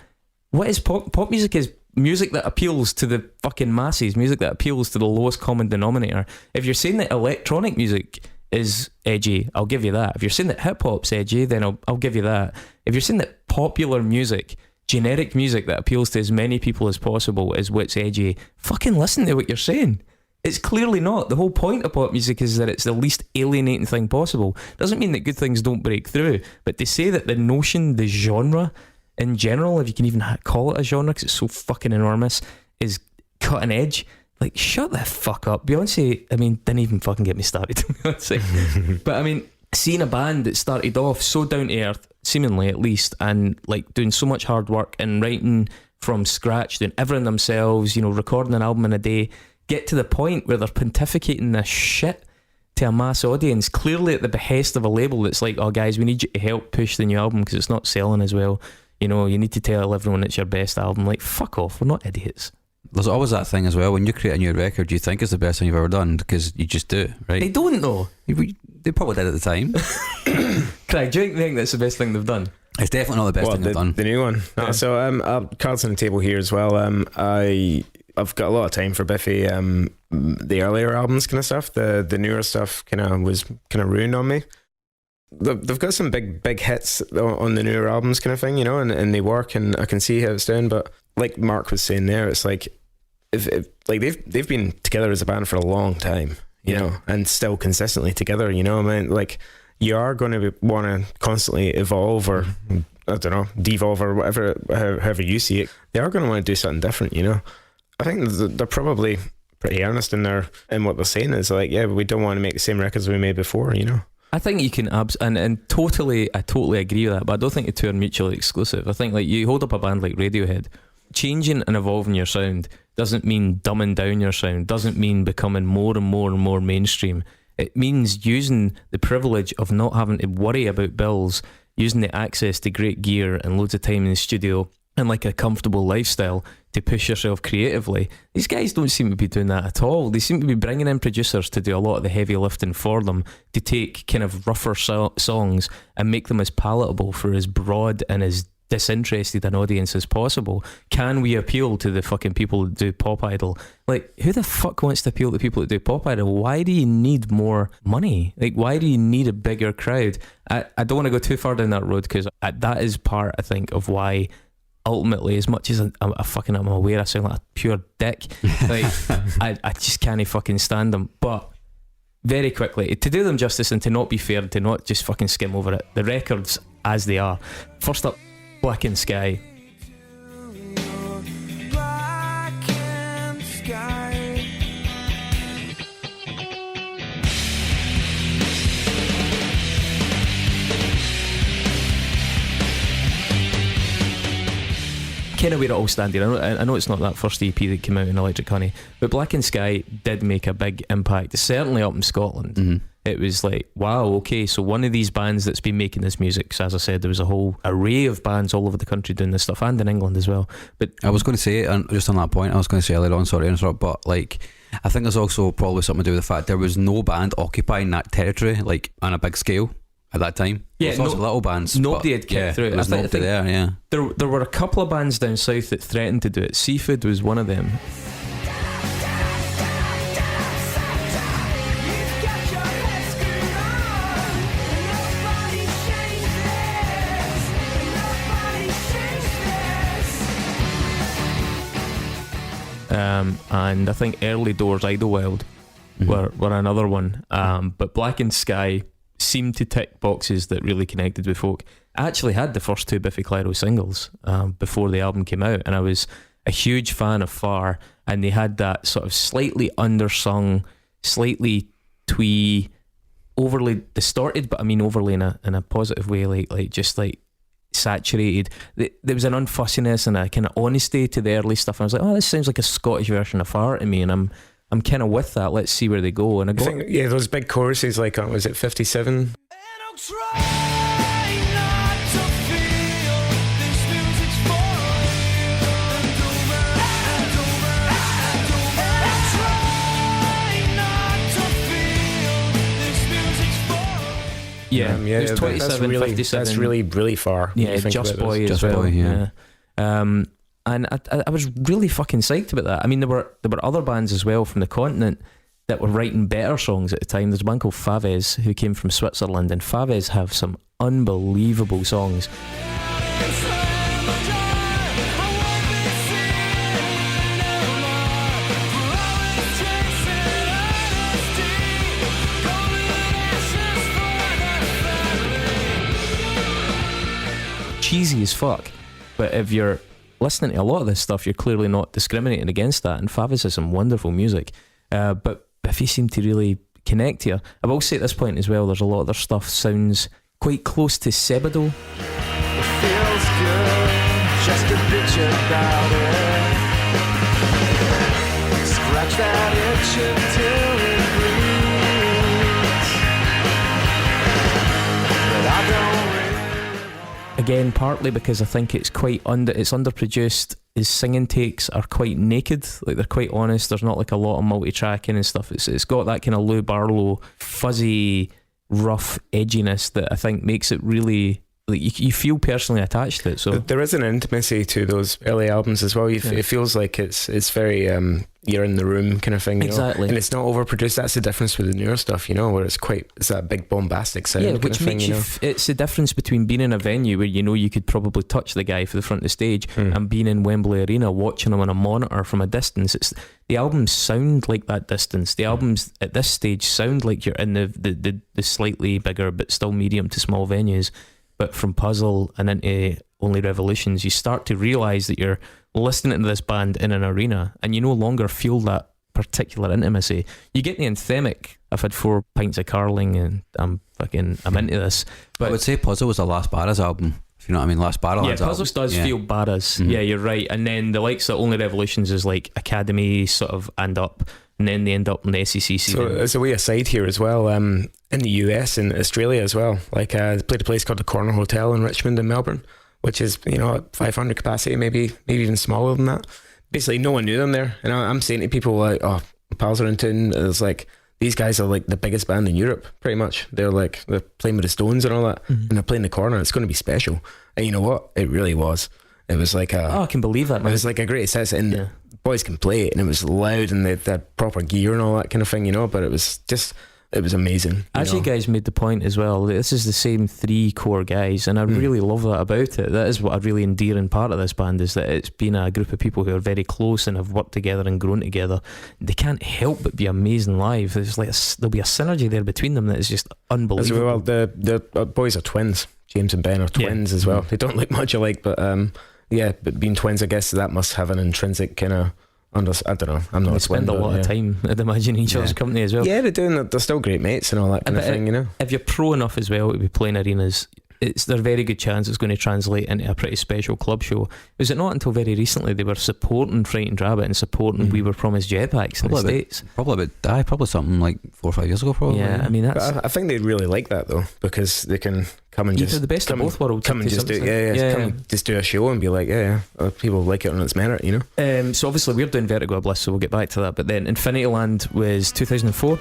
What is pop? Pop music is music that appeals to the fucking masses, music that appeals to the lowest common denominator. If you're saying that electronic music is edgy, I'll give you that. If you're saying that hip hop's edgy, then I'll give you that. If you're saying that popular music, generic music that appeals to as many people as possible is what's edgy, fucking listen to what you're saying. It's clearly not. The whole point of pop music is that it's the least alienating thing possible. Doesn't mean that good things don't break through, but to say that the notion, the genre in general, if you can even call it a genre because it's so fucking enormous, is cutting edge, like, shut the fuck up. Beyonce, I mean, didn't even fucking get me started on Beyonce. But I mean, seeing a band that started off so down to earth, seemingly at least, and like doing so much hard work and writing from scratch, doing everything themselves, recording an album in a day, get to the point where they're pontificating this shit to a mass audience, clearly at the behest of a label that's like, oh guys, we need you to help push the new album because it's not selling as well. You know, you need to tell everyone it's your best album. Like, fuck off, we're not idiots. There's always that thing as well, when you create a new record you think it's the best thing you've ever done because you just do, right? They don't though. They probably did at the time. Craig, do you think that's the best thing they've done? It's definitely not the best thing they've done. The new one. Yeah. So cards on the table here as well. I've got a lot of time for Biffy. The earlier albums kind of stuff. The newer stuff was ruined on me. They've got some big hits on the newer albums kind of thing, you know, and they work, and I can see how it's doing. But like Mark was saying there, it's like if like they've been together as a band for a long time, you know, and still consistently together, you know. I mean, like, you are going to want to constantly evolve, or I don't know, devolve, or whatever, however you see it. They are going to want to do something different, you know. I think they're probably pretty earnest in what they're saying. Is like, yeah, we don't want to make the same records we made before, you know. I think you can I totally agree with that, but I don't think the two are mutually exclusive. I think, like, you hold up a band like Radiohead, changing and evolving your sound doesn't mean dumbing down your sound, doesn't mean becoming more and more and more mainstream. It means using the privilege of not having to worry about bills, using the access to great gear and loads of time in the studio and like a comfortable lifestyle to push yourself creatively. These guys don't seem to be doing that at all. They seem to be bringing in producers to do a lot of the heavy lifting for them, to take kind of rougher songs and make them as palatable for as broad and as disinterested an audience as possible. Can we appeal to the fucking people that do Pop Idol? Like, who the fuck wants to appeal to people that do Pop Idol? Why do you need more money? Like, why do you need a bigger crowd? I don't want to go too far down that road, because that is part, I think, of why ultimately, as much as I'm aware I sound like a pure dick, like I just can't fucking stand them. But very quickly, to do them justice and to not be fair, to not just fucking skim over it, the records as they are. First up, Black and Sky. Black and sky. Kind of where it all standing. I know it's not that first EP that came out in Electric Honey, but Black and Sky did make a big impact, certainly up in Scotland. Mm-hmm. It was like, wow, okay, so one of these bands that's been making this music, because as I said, there was a whole array of bands all over the country doing this stuff, and in England as well. But I was going to say, and just on that point, I was going to say earlier on, sorry to interrupt, but like, I think there's also probably something to do with the fact there was no band occupying that territory, like, on a big scale at that time. Yeah, lots of little bands. Nobody had kept through it. There was nobody there, yeah. There were a couple of bands down south that threatened to do it. Seafood was one of them. And I think Early Doors, Idlewild were another one. But Black and Sky seemed to tick boxes that really connected with folk. I actually had the first two Biffy Clyro singles before the album came out, and I was a huge fan of Far, and they had that sort of slightly undersung, slightly twee, overly distorted, but I mean overly in a positive way, like just like saturated. There was an unfussiness and a kind of honesty to the early stuff, and I was like, oh, this sounds like a Scottish version of Far to me, and I'm kind of with that. Let's see where they go. And I think, yeah, those big choruses, like, was it 57? And I'll try not to feel this music's for real. And over and over and over. And I'll try not to feel this music's for real. yeah, it was 27, that's 57. That's really far. Yeah, Just Boy as well. Yeah. And I was really fucking psyched about that. I mean, there were other bands as well from the continent that were writing better songs at the time. There's a band called Faves who came from Switzerland, and Faves have some unbelievable songs. Cheesy as fuck, but if you're listening to a lot of this stuff, you're clearly not discriminating against that, and Favis has some wonderful music, but Biffy seemed to really connect here. I will say at this point as well, there's a lot of their stuff sounds quite close to Sebado. It feels good just to bitch about it. Scratch that itch until it bleeds. But I don't really. Again, partly because I think it's quite it's underproduced. His singing takes are quite naked, like they're quite honest. There's not like a lot of multi-tracking and stuff. It's got that kind of Lou Barlow fuzzy, rough edginess that I think makes it really, like, you feel personally attached to it. So there is an intimacy to those early albums as well. It feels like it's very you're in the room kind of thing, you Exactly. know? And it's not overproduced. That's the difference with the newer stuff, you know, where it's that big bombastic sound. yeah, kind which of thing, makes you know. it's the difference between being in a venue where you know you could probably touch the guy for the front of the stage and being in Wembley Arena watching him on a monitor from a distance. The albums sound like that distance. The albums at this stage sound like you're in the slightly bigger but still medium to small venues. But from Puzzle and into Only Revolutions, you start to realise that you're listening to this band in an arena and you no longer feel that particular intimacy. You get the anthemic, I've had 4 pints of Carling and I'm into this. But I would say Puzzle was the last Barra's album, if you know what I mean. Last Barra. yeah, Puzzles does feel Barra's. Yeah, you're right. And then the likes of Only Revolutions is like Academy sort of and up, and then they end up in the SEC So season. as a wee aside here as well, in the US and Australia as well, like I played a place called the Corner Hotel in Richmond in Melbourne, which is, you know, 500 capacity, maybe even smaller than that. Basically no one knew them there, and I'm saying to people like, oh, pals are in tune. It's like, these guys are like the biggest band in Europe, pretty much. They're playing with the Stones and all that, and they're playing the Corner. It's going to be special. And you know what? It really was. It was like I can believe that, it man. was like a great set, and boys can play it, and it was loud, and they had proper gear and all that kind of thing, you know. But it was amazing. As you guys made the point as well, this is the same 3 core guys, and I really love that about it. That is what a really endearing part of this band, is that it's been a group of people who are very close and have worked together and grown together. They can't help but be amazing live. There's like there'll be a synergy there between them that is just unbelievable. Well, the boys are twins. James and Ben are twins as well. They don't look much alike, but but being twins, I guess that must have an intrinsic kind of I don't know. I'm not They a twin, spend a lot of time, I'd imagine, in each other's company as well. Yeah, they're still great mates and all that kind of thing, you know. If you're pro enough as well to be playing arenas, there's a very good chance it's going to translate into a pretty special club show. Was it not until very recently they were supporting Frightened Rabbit and supporting We Were Promised Jetpacks in the States? Probably something like 4 or 5 years ago, probably. Yeah, I mean, that's... But I think they really like that though, because they can come and just the best of both worlds. come and just do just do a show and be like, people like it on its merit, you know. So obviously we're doing Vertigo Bliss, so we'll get back to that. But then Infinity Land was 2004.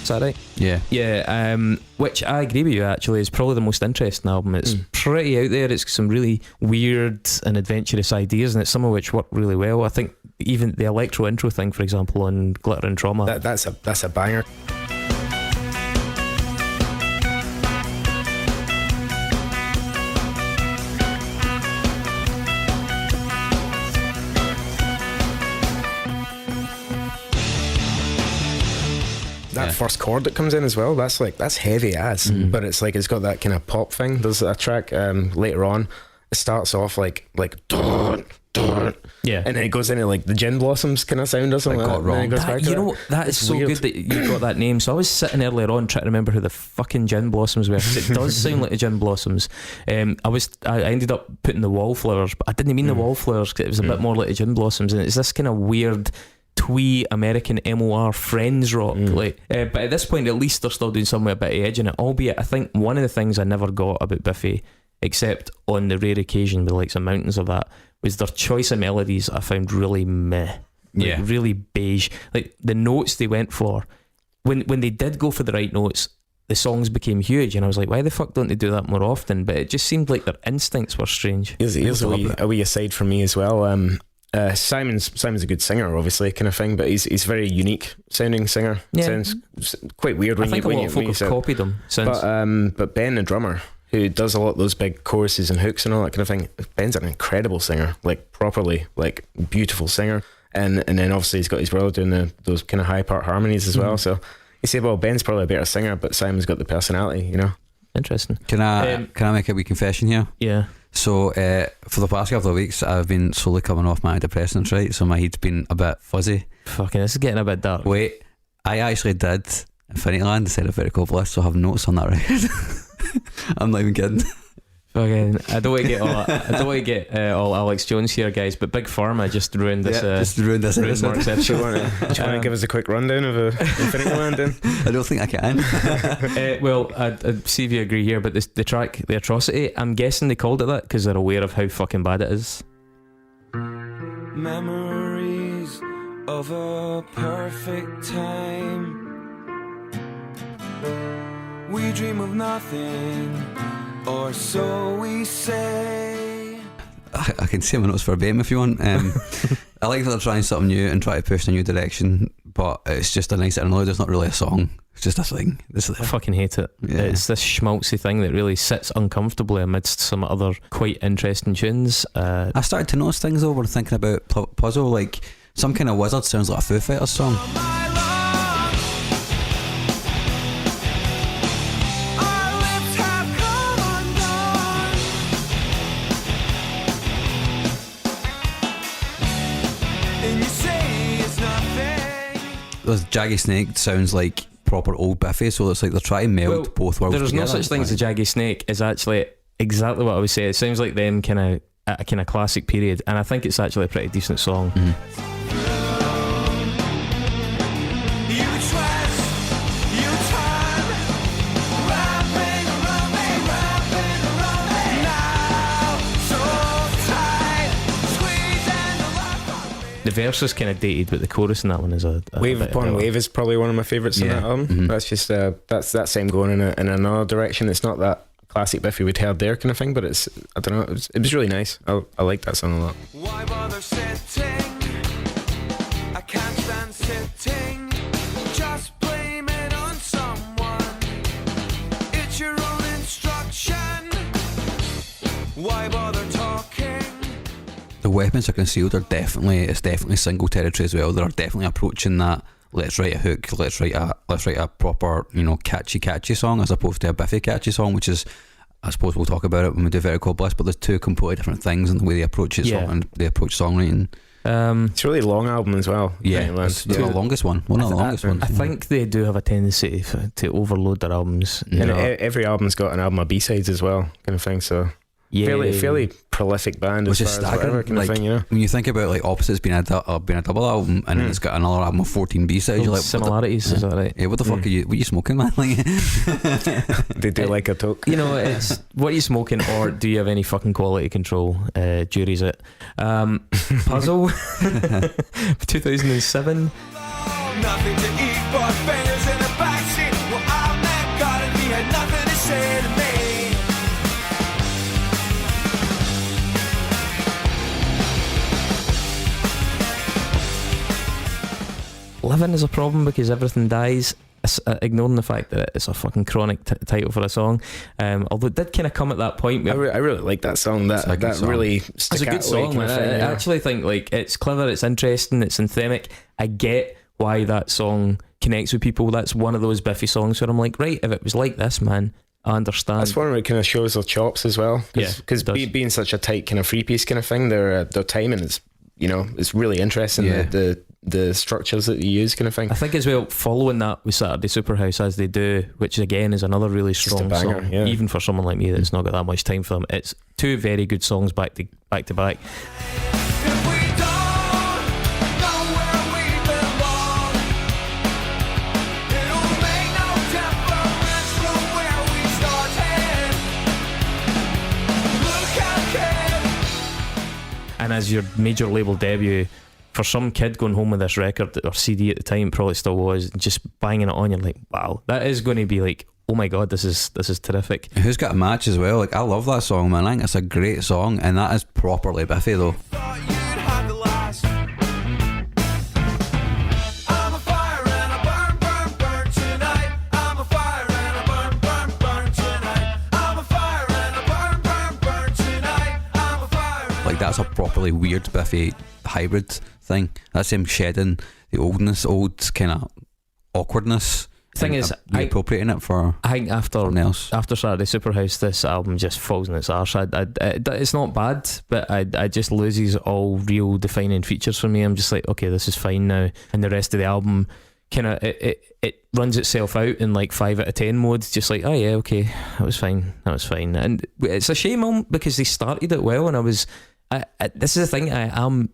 Is that right? Yeah. Yeah, which I agree with you, actually, is probably the most interesting album. It's pretty out there. It's some really weird and adventurous ideas, and it's some of which work really well. I think even the electro intro thing, for example, on Glitter and Trauma. That's a banger. That first chord that comes in as well, that's heavy as, but it's got that kind of pop thing. There's a track later on, it starts off like dun, dun, and then it goes into like the Gin Blossoms kind of sound or something. Got wrong. That is so good that you got that name. So I was sitting earlier on trying to remember who the fucking Gin Blossoms were, because it does sound like the Gin Blossoms. I ended up putting the Wallflowers, but I didn't mean the Wallflowers, because it was a bit more like the Gin Blossoms, and it's this kind of weird twee American MOR Friends rock, but at this point at least they're still doing something with a bit of edge in it, albeit I think one of the things I never got about Biffy, except on the rare occasion with like some mountains of that, was their choice of melodies. I found really really beige. Like the notes they went for, when they did go for the right notes, the songs became huge, and I was like, why the fuck don't they do that more often? But it just seemed like their instincts were strange. Here's a wee aside from me as well. Simon's a good singer, obviously, kind of thing, but he's very unique sounding singer. Sounds quite weird when I think a lot of folk have copied him. But Ben, the drummer, who does a lot of those big choruses and hooks and all that kind of thing, Ben's an incredible singer, like properly, like beautiful singer. And then obviously he's got his brother doing those kind of high part harmonies as well. So you say, well, Ben's probably a better singer, but Simon's got the personality, you know. Interesting. Can I make a wee confession here? Yeah. So for the past couple of weeks, I've been slowly coming off my antidepressants, right? So my head's been a bit fuzzy. Fucking, this is getting a bit dark. Wait, I actually did Infinity Land instead of Vertigo Bliss, so I have notes on that record. I'm not even kidding. Fucking, I don't want to get all Alex Jones here, guys, but Big Pharma just ruined this. Just ruined this ruined episode. Mark's Do episode. you want to give us a quick rundown of Infinity Land then? I don't think I can. Well, I'd see if you agree here, but the track, The Atrocity, I'm guessing they called it that because they're aware of how fucking bad it is. Memories of a perfect time. We dream of nothing, or so we say. I can say my notes verbatim if you want. I like that they're trying something new and try to push in a new direction, but it's just a nice interlude. It's not really a song. It's just a thing. I fucking hate it. Yeah. It's this schmaltzy thing that really sits uncomfortably amidst some other quite interesting tunes. I started to notice things though when thinking about Puzzle, like some kind of wizard sounds like a Foo Fighters song. This Jaggy Snake sounds like proper old Biffy, so it's like they're trying to meld both worlds There's together. no such thing as a Jaggy Snake. Is actually exactly what I would say. It sounds like them kind of at a kind of classic period, and I think it's actually a pretty decent song. You twist, you turn, wrapping around me now. So tight, squeezing the life out of me. The verse is kind of dated, but the chorus in that one is a Wave bit Upon better. Wave is probably one of my favourites in Yeah. that album. Mhm. That's just that's that same going in another direction. It's not that classic Biffy we'd heard there kind of thing, but it's, I don't know, it was really nice. I like that song a lot. Why bother sitting? I can't stand sitting. Just blame it on someone. It's your own instruction. Why bother talking? The weapons are concealed it's definitely single territory as well. They're definitely approaching that. Let's write a hook. Let's write a proper, catchy song as opposed to a Biffy catchy song, which is, I suppose we'll talk about it when we do Vertigo Bliss. But there's two completely different things in the way they approach it, Yeah. and they approach songwriting. It's a really long album as well. Yeah, Infinity Land. it's the longest one. One of the longest ones. I think they do have a tendency to overload their albums. You And know, every album's got an album of B-sides as well, kind of thing. So yeah, fairly prolific band Which as is far as whatever staggering. kind of Like, thing, you know. when you think about like Opposites being a double album, and then it's got another album of 14 B-sides, you're like, similarities, is that right? yeah, what the fuck are you smoking, man? Like, They do like a talk. You know, it's what are you smoking, or do you have any fucking quality control? Jury's it. Puzzle, 2007. Nothing to eat but fingers in the backseat. Well, I met God and he had nothing to say to me. 11 is a problem because everything dies. Ignoring the fact that it's a fucking chronic title for a song, although it did kind of come at that point. I really like that song. It's a good That song. really It's a good staccato-y song, kind of man. thing, I yeah. actually think like it's clever, it's interesting, it's anthemic. I get why that song connects with people. That's one of those Biffy songs where I'm like, right, if it was like this, man, I understand. That's one where it kind of shows their chops as well. Yeah, Because it does. being such a tight kind of free piece kind of thing, their timing is, it's really interesting. Yeah. The structures that you use kind of thing. I think as well, following that with Saturday Superhouse as they do, which again is another really Just a strong banger, song, yeah. even for someone like me that's not got that much time for them. It's two very good songs back to back. If we don't know where we belong, it'll make no difference from where we started. Look out, kid. And as your major label debut, for some kid going home with this record or CD at the time, probably still was, just banging it on, you're like, wow, that is going to be like, oh my god, this is terrific. Who's Got a Match as well? Like, I love that song, man. I think it's a great song, and that is properly Biffy though. Thought you'd have the last. I'm a fire and I burn, burn, burn tonight. I'm a fire and I burn, burn, burn tonight. I'm a fire and I burn, burn, burn tonight. I'm a fire. Like, that's a properly weird Biffy hybrid thing. That's him shedding the old kind of awkwardness Thing is, appropriating it for I think something else. after Saturday Superhouse, this album just falls in its arse. It's not bad, but I just loses all real defining features for me. I'm just like, okay, this is fine now, and the rest of the album kind of it runs itself out in like 5 out of 10 modes, just like, oh yeah, okay, that was fine, and it's a shame because they started it well, and this is the thing, I'm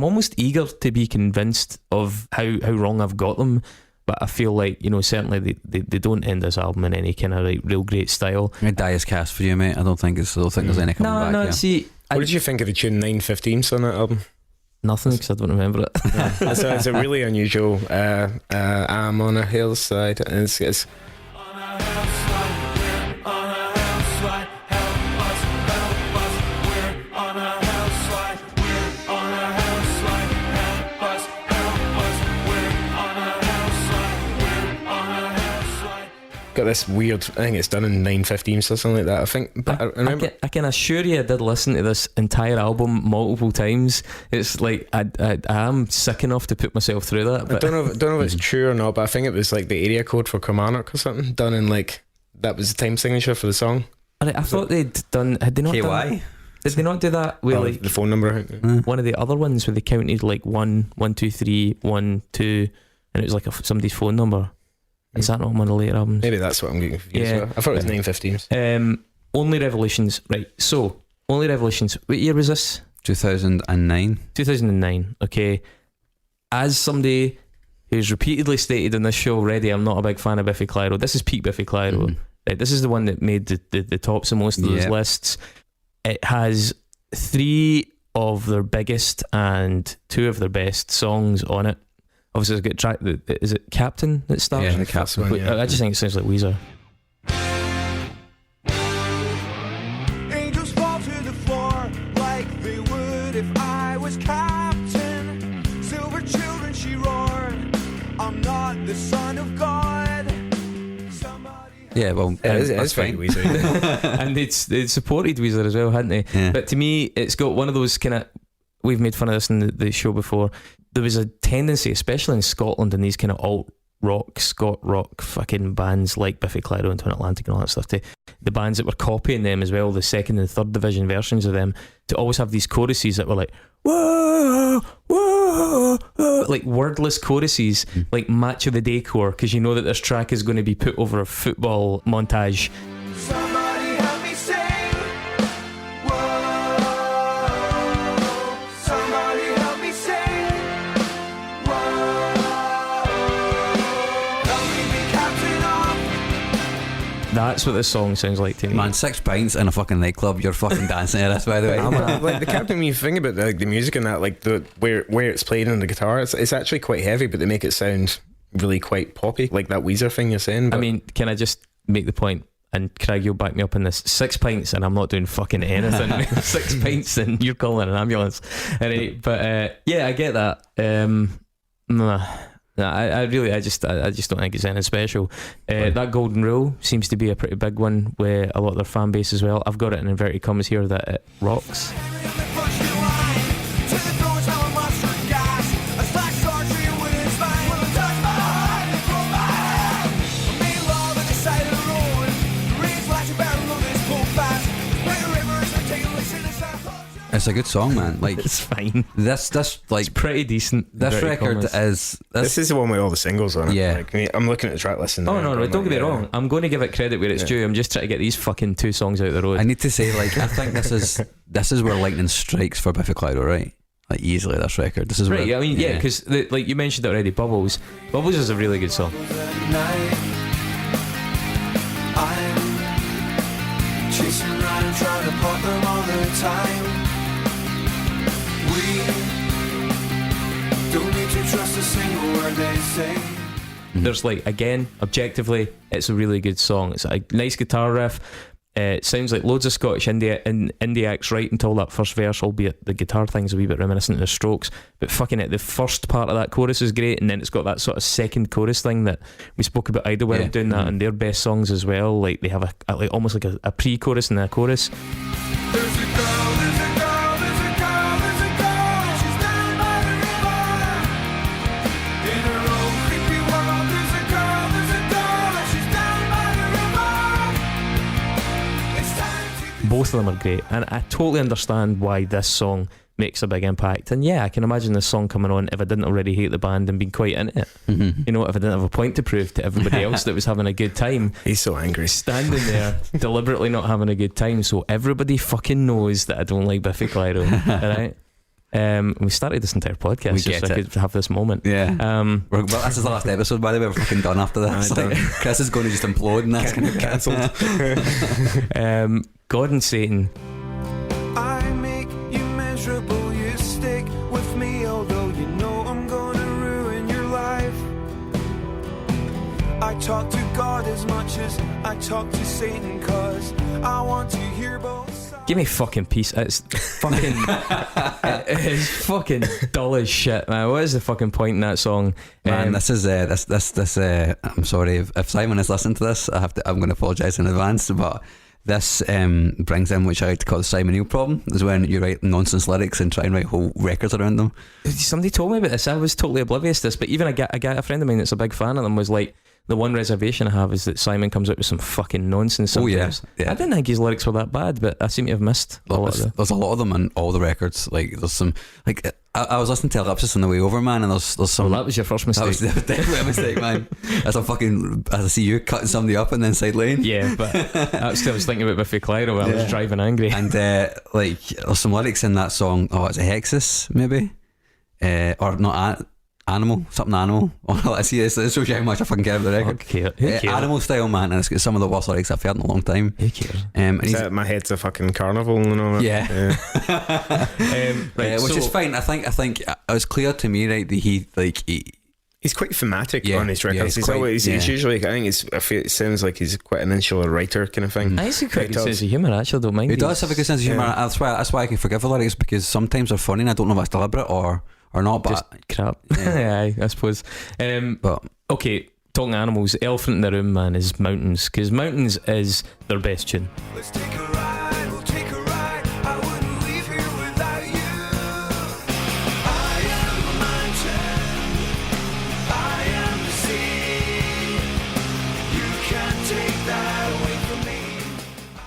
almost eager to be convinced of how wrong I've got them. But I feel like, certainly they don't end this album in any kind of like real great style. I'm gonna die as cast for you, mate. I don't think there's any coming back. No, yeah. see, What did you think of the tune 9/15 on that album? nothing, because I don't remember it. It's a really unusual I'm on a hillside, and it's On a hillside, we're on a hillside. Help us, we're on a hillside. We're on a hillside. Help us, we're on a hillside. We're on a hillside. got this weird, I think it's done in 9/15 or something like that, I think. But I remember I can assure you I did listen to this entire album multiple times. It's like I am sick enough to put myself through that. I But don't know if it's true or not, but I think it was like the area code for Kilmarnock or something done in like, that was the time signature for the song. I thought they'd done. Had they not done? KY? Did they not do that with like the phone number. one of the other ones where they counted like 1, 1, 2, 3, 1, 2, and it was like somebody's phone number? Is that not one of the later albums? Maybe that's what I'm getting confused Yeah. with. I thought it was 9/15. Only Revolutions, right? So Only Revolutions. What year was this? 2009. 2009. Okay. As somebody who's repeatedly stated in this show already, I'm not a big fan of Biffy Clyro. This is peak Biffy Clyro. Right, this is the one that made the tops of most of those Yeah. lists. It has 3 of their biggest and 2 of their best songs on it. Obviously, it's got track. Is it Captain that starts? Yeah, the That's Captain. one, yeah. I just think it sounds like Weezer. Angels fall to the floor like they would if I was captain. Silver children, she roared. I'm not the son of God. Somebody. Yeah, well, It's fine. pretty Weezer. And they'd supported Weezer as well, hadn't they? Yeah. But to me, it's got one of those kind of. We've made fun of this in the show before. There was a tendency, especially in Scotland, in these kind of alt rock, Scot rock fucking bands like Biffy Clyro and Twin Atlantic and all that stuff, to the bands that were copying them as well, the second and third division versions of them, to always have these choruses that were like, whoa, whoa, whoa, like wordless choruses, like Match of the Day core, because you know that this track is going to be put over a football montage. Somebody help me sing. Whoa. Somebody help me sing. Whoa. Help me be captain of. That's what this song sounds like to me. Man, 6 pints in a fucking nightclub, you're fucking dancing to this, by the way. Like the Captain, when you think about the music and that, like the where it's played on the guitar, it's actually quite heavy, but they make it sound really quite poppy, like that Weezer thing you're saying. I But mean, can I just make the point? And Crag, you'll back me up on this. 6 pints and I'm not doing fucking anything. 6 pints and you're calling an ambulance. Right, but yeah, I get that. I just don't think it's anything special. That golden rule seems to be a pretty big one with a lot of their fan base as well. I've got it in inverted commas here that it rocks. It's a good song, man. Like, It's fine. this like It's pretty decent. this inverted record commas. is this is the one with all the singles on it. Yeah. Like, I mean, I'm looking at the track list. And Oh no, don't get me wrong. I'm going to give it credit where it's due. I'm just trying to get these fucking 2 songs out of the road. I need to say, like, I think this is where lightning strikes for Biffy Clyro, right? Like, easily this record. This is Right, where, I mean, yeah, because like you mentioned it already, Bubbles is a really good song. I'm chasing around and trying to pop them all the time. We don't need to trust a single word they say. There's like, again, objectively, it's a really good song. It's a nice guitar riff. It sounds like loads of Scottish indie acts right until that first verse, albeit the guitar thing's a wee bit reminiscent of the Strokes. But fucking it, the first part of that chorus is great, and then it's got that sort of second chorus thing that we spoke about Idlewild doing that in their best songs as well. Like they have a like almost like a pre-chorus and a chorus. There's a girl, there's a girl, there's a girl, there's a girl. She's down by the river. In her own creepy world, there's a girl, there's a Both of them are great, and I totally understand why this song makes a big impact. And yeah, I can imagine this song coming on if I didn't already hate the band and being quite into it. Mm-hmm. You know, if I didn't have a point to prove to everybody else that was having a good time. He's so angry. Standing there deliberately not having a good time, so everybody fucking knows that I don't like Biffy Clyro. Alright? We started this entire podcast We just get so I it. could have this moment. Yeah. Well, This is the last episode, by the way. We're fucking done after this. Done. Chris is going to just implode and that's going to Cancelled. God and Satan. I make you miserable, you stick with me, although you know I'm gonna ruin your life. I talk to God as much as I talk to Satan, cause I want to hear both sides. Give me fucking peace. It's fucking it's fucking dull as shit, man. What is the fucking point in that song? Man, this is this. I'm sorry if Simon is listening to this. I'm going to apologise in advance, but this brings in which I like to call the Simon Neil problem. Is when you write nonsense lyrics and try and write whole records around them. Somebody told me about this. I was totally oblivious to this, but even a friend of mine that's a big fan of them was like, the one reservation I have is that Simon comes out with some fucking nonsense sometimes. Oh yeah. I didn't think his lyrics were that bad, but I seem to have missed a lot of them. There's a lot of them in all the records. Like there's some like I was listening to Ellipsis on the way over, man, and there's some. Well, that was your first mistake. That was definitely a mistake, man. As I see you cutting somebody up in the side lane. Yeah, but I was thinking about Biffy Clyro while I was driving angry. And like there's some lyrics in that song. Oh, it's a Hexus maybe, or not Animal, something Animal. Oh, I see this. This shows you how much I fucking care about the record. Who cares? Animal style, man, and it's got some of the worst lyrics I've heard in a long time. Who cares? And Is that my head's a fucking carnival and all that? Yeah. Right, which so- is fine. I think it was clear to me, right, that he He's quite thematic Yeah, on his yeah, records. he's he's quite- always, yeah. he's usually, I feel it sounds like he's quite an insular writer kind of thing. I used to quite a good Does. sense of humour, actually. I don't mind he these. does have a good sense of humour. Yeah. That's why I can forgive the lyrics, because sometimes they're funny and I don't know if it's deliberate or not. But Just crap. Yeah. Aye, I suppose. but Okay, talking animals, the elephant in the room, man, is Mountains, because Mountains is their best tune. Let's take a ride, we'll take a ride. I wouldn't leave here without you. I am the mountain, I am the sea. You can't take that away from me.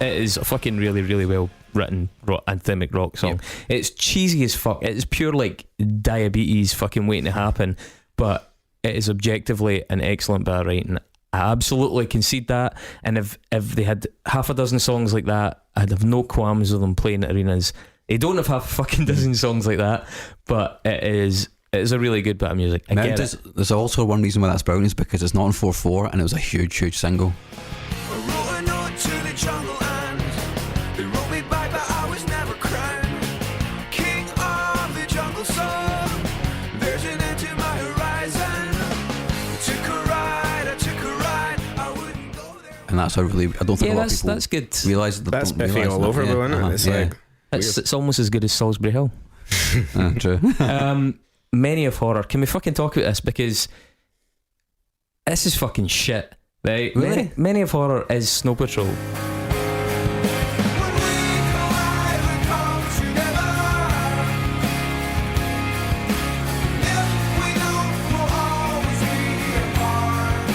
It is a fucking really, really well written anthemic rock song. It's cheesy as fuck. It's pure like diabetes fucking waiting to happen, but it is objectively an excellent bit of writing. I absolutely concede that. And if they had half a dozen songs like that, I'd have no qualms with them playing at arenas. They don't have half a fucking dozen songs like that, but it is a really good bit of music. I get it. there's also one reason why that's brilliant, is because it's not on 4/4 and it was a huge single. I wrote a note to the jungle and they wrote me back, but I was never crowned king of the jungle, so there's an end to my horizon. I took a ride, I wouldn't go there. And that's a really, I don't think Yeah, a lot of people that's good. realise that. That's don't Biffy realise all that, over, yeah. though, isn't it? It's like, It's almost as good as Salisbury Hill. True. Many of horror. Can we fucking talk about this? Because this is fucking shit. Right? Really? Many of horror is Snow Patrol. When we collide, we come together. If we don't, we'll always be apart.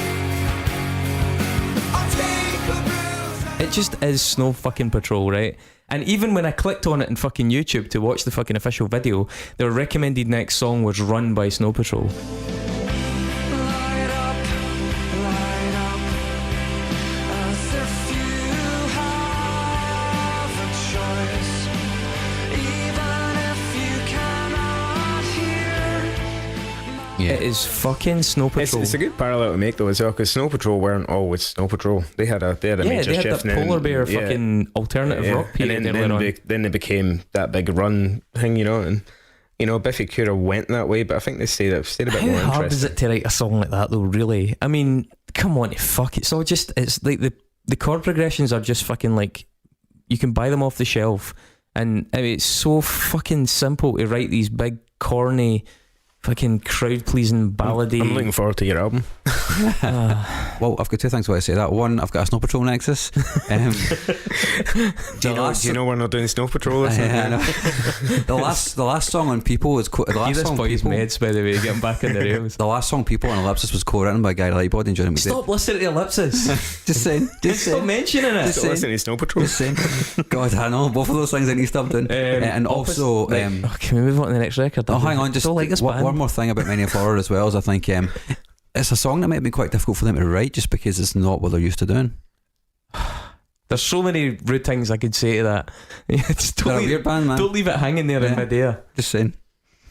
I'll take a bruise. It just is Snow fucking Patrol, right? And even when I clicked on it in fucking YouTube to watch the fucking official video, their recommended next song was Run by Snow Patrol. Light up, as if you have a choice, even if you cannot hear. Yeah. It is fucking Snow Patrol. it's a good parallel to make though as well, because Snow Patrol weren't always Snow Patrol. They had a yeah, major they had shift. that and then- polar bear yeah, fucking alternative yeah. rock period and earlier on. then they became that big run thing, you know, and you know Biffy Clyro went that way, but I think they stayed a bit How more hard is interesting. it to write a song like that though, really? I mean, come on, fuck, it's all just, it's like the chord progressions are just fucking like, you can buy them off the shelf, and I mean, it's so fucking simple to write these big corny fucking crowd pleasing ballady. I'm looking forward to your album. Well, I've got two things I want to say. That one, I've got a Snow Patrol Nexus. Do you know we're not doing Snow Patrol? Or something? I know. the last song on People is the Give last this song boy's People. meds, by the way, get him back in the rooms. The last song People on Ellipsis was co-written by Guy Lightbody and Johnny McDade. Stop listening to Ellipsis. Just saying. Just Stop saying. mentioning it. Just Don't listen to Snow Patrol. Just saying. God, I know both of those things I need to stop doing. And also, can we move on to the next record? oh, hang on, just don't like this band. one more thing about Many a Flower as well. Is I think it's a song that might be quite difficult for them to write, just because it's not what they're used to doing. There's so many rude things I could say to that. Just They're a don't, weird band, man. don't leave it hanging there in mid-air. Just saying.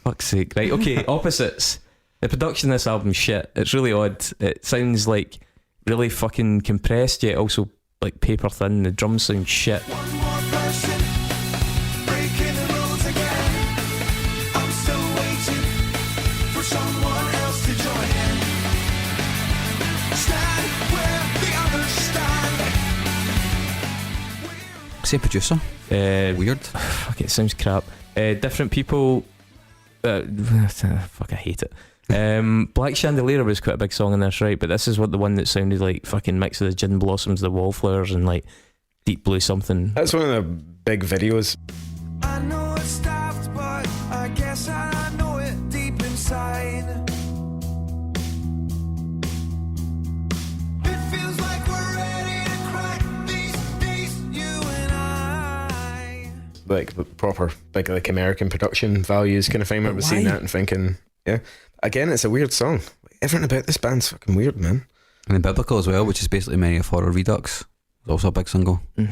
Fuck's sake. Right, okay, Opposites. The production of this album's shit. It's really odd. It sounds like really fucking compressed, yet also like paper thin. The drums sound shit. One more person breaking the rules again. I'm still waiting for someone else to join in. Stand where the others stand. Same producer. Weird. Fuck, it sounds crap. Different people. Fuck, I hate it. Black Chandelier was quite a big song in this, right? But this is what the one that sounded like fucking mix of the Gin Blossoms, the Wallflowers, and like Deep Blue something. That's one of the big videos. I know it's daft, but I guess I know it deep inside. It feels like we're ready to crack these days, you and I. Like the proper, like American production values kind of thing. I remember seeing that and thinking, yeah. Again, it's a weird song. Everything about this band's fucking weird, man. And then Biblical as well, which is basically Many a Flower Redux. It's also a big single. I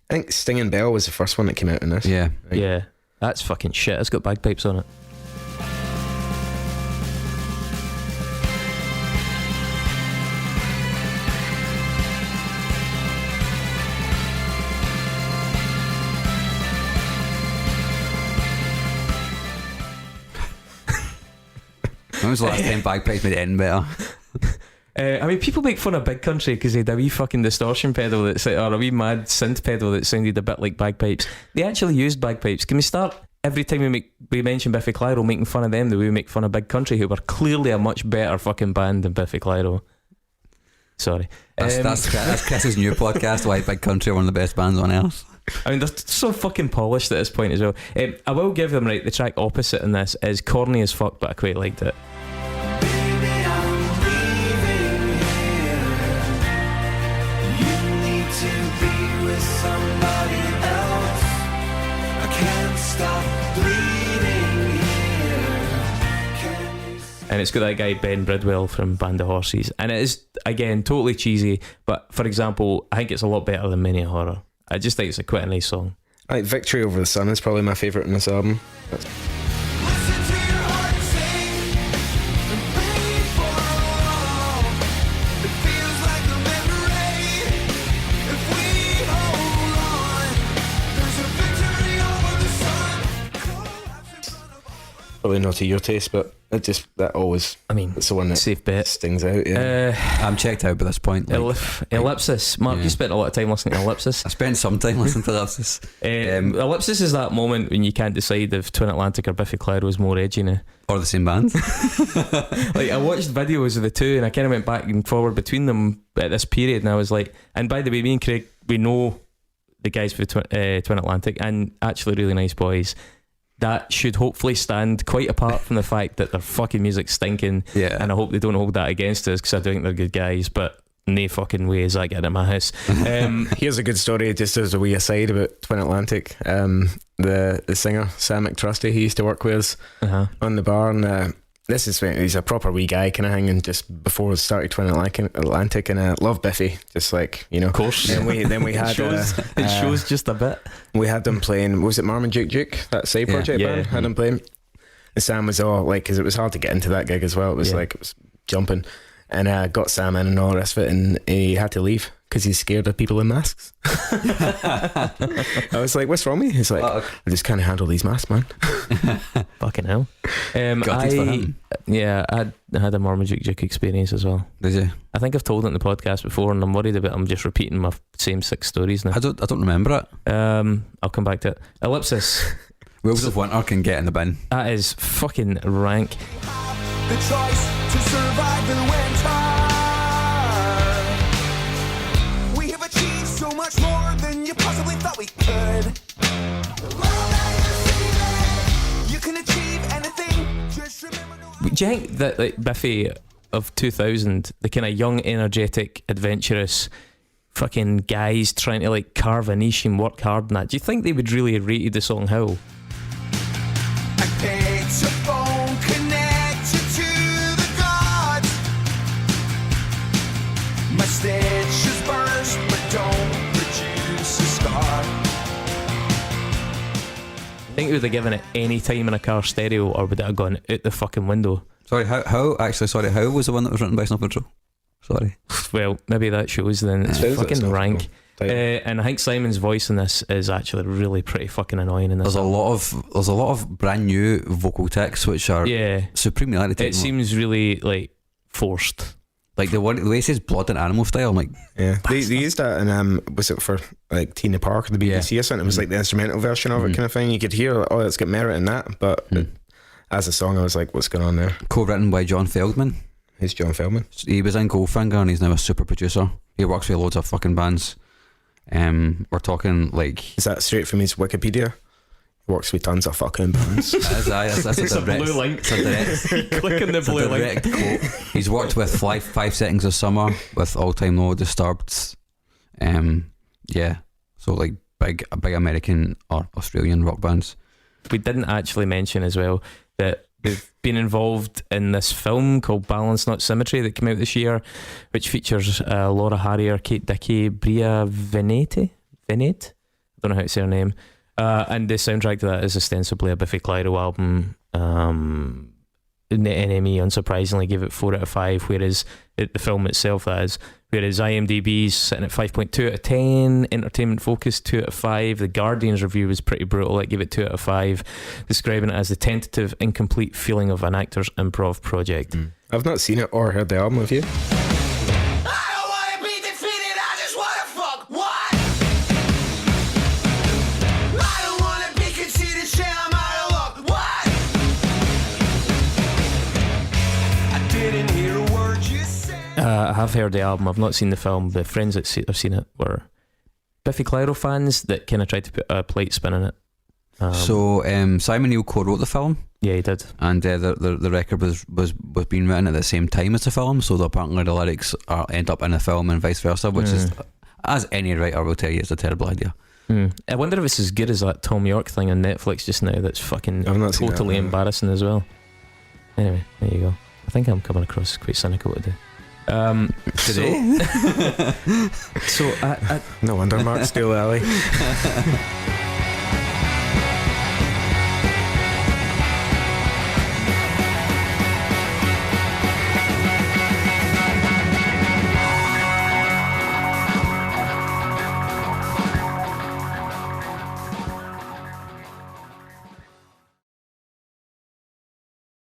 think Stinging Bell was the first one that came out in this. Yeah. Right. Yeah, that's fucking shit. It's got bagpipes on it. When was the last time bagpipes made it end better? I mean, people make fun of Big Country because they had a wee fucking distortion pedal that's or a wee mad synth pedal that sounded a bit like bagpipes. They actually used bagpipes. Can we start every time we mention Biffy Clyro making fun of them the way we make fun of Big Country, who were clearly a much better fucking band than Biffy Clyro? Sorry. That's Chris's new podcast, Why Big Country are one of the best bands on earth. I mean, they're so fucking polished at this point as well. I will give them, right, the track Opposite in this is corny as fuck, but I quite liked it. Baby, I'm leaving here. You need to be with somebody else. I can't stop bleeding here. Can you see? And it's got that guy Ben Bridwell from Band of Horses, and it is again totally cheesy, but for example I think it's a lot better than Many a Horror. I just think it's quite a nice song. Like Victory Over the Sun is probably my favourite in this album. Listen to your heart sing and bleed for all. It feels like a memory. If we hold on, there's a victory over the sun. Collapse in front of all. Probably not to your taste, but that always, I mean, it's the one that safe bet. stings out. Yeah. I'm checked out by this point. Ellipsis. Mark, Yeah. you spent a lot of time listening to Ellipsis. I spent some time listening to Ellipsis. Ellipsis is that moment when you can't decide if Twin Atlantic or Biffy Clyro is more edgy now. Or the same band. Like, I watched videos of the two and I kind of went back and forward between them at this period, and I was like, and by the way, me and Craig, we know the guys for Twin Atlantic, and actually really nice boys. That should hopefully stand quite apart from the fact that their fucking music's stinking. Yeah. And I hope they don't hold that against us, because I do think they're good guys, but no fucking way is that getting at my house. Here's a good story, just as a wee aside about Twin Atlantic. The singer Sam McTrusty, he used to work with us on the bar, and this is when he's a proper wee guy kind of hanging just before we started Twin Atlantic, and love Biffy, just like, you know. Of course. Then we had it shows just a bit. we had them playing. Was it Marmaduke Duke, that side Yeah. project Yeah. band? Had them playing. And Sam was all like, because it was hard to get into that gig as well. It was like, it was jumping, and got Sam in and all the rest of it, and he had to leave because he's scared of people in masks. I was like, what's wrong with you? He's like, I just can't handle these masks, man. Fucking hell. Gutted for him. Yeah, I had a Marmaduke Duke experience as well. Did you? I think I've told it in the podcast before, and I'm worried about I'm just repeating my same 6 stories now. I don't remember it. I'll come back to it. Ellipsis. Wheels of Winter can get in the bin. That is fucking rank. The choice to survive the winter. you possibly thought we could. You can achieve anything, just remember no. Do you think that like Biffy of 2000, the kind of young, energetic, adventurous fucking guys trying to like carve a niche and work hard and that, do you think they would really have rated the song Howl? I picked a phone connected to the gods. My stitches burst, but don't produce a scar. I think it would have given it any time in a car stereo, or would it have gone out the fucking window? Sorry, how was the one that was written by Snow Patrol? Sorry. Well, maybe that shows then it's It is, fucking it's not rank. cool. And I think Simon's voice in this is actually really pretty fucking annoying in this. There's a lot of brand new vocal ticks which are supremely irritating. It seems really like forced. Like the way he says blood and animal style, I'm like, Yeah, they used that in was it for like Tina Park, the BBC or something? It was like the instrumental version of it kind of thing. You could hear, oh, it's got merit in that, but as a song, I was like, what's going on there? co-written by John Feldman. Who's John Feldman? He was in Goldfinger and he's now a super producer. He works with loads of fucking bands. We're talking like, Is that straight from his Wikipedia? Works with tons of fucking bands. that's It's a blue link. It's a direct, Click on the it's a blue link. direct quote. He's worked with 5 Seconds of Summer, with All Time Low, Disturbed. So like big American or Australian rock bands. We didn't actually mention as well that they've been involved in this film called Balance Not Symmetry that came out this year, which features Laura Harrier, Kate Dickie, Bria Venete. I don't know how to say her name. And the soundtrack to that is ostensibly a Biffy Clyro album. The NME unsurprisingly gave it 4 out of 5, whereas the film itself, that is, whereas IMDb's sitting at 5.2 out of 10, Entertainment Focus 2 out of 5, The Guardian's review was pretty brutal, it gave it 2 out of 5, describing it as the tentative, incomplete feeling of an actor's improv project. I've not seen it or heard the album, have you? I don't wanna be defeated, I just wanna fuck. What? I don't wanna be conceited, shit, I'm out of luck. What? I didn't hear a word you said. I have heard the album, I've not seen the film. The friends that have seen it were Biffy Clyro fans that kind of tried to put a plate spin in it. So Simon Neil co-wrote the film, Yeah, he did. and the record was being written at the same time as the film, so apparently the lyrics end up in the film and vice versa, which is, as any writer will tell you, it's a terrible idea. I wonder if it's as good as that Tom York thing on Netflix just now that's fucking I've not seen totally that, no. embarrassing as well. Anyway, there you go. I think I'm coming across quite cynical today. Today? So I No wonder Mark's still alley.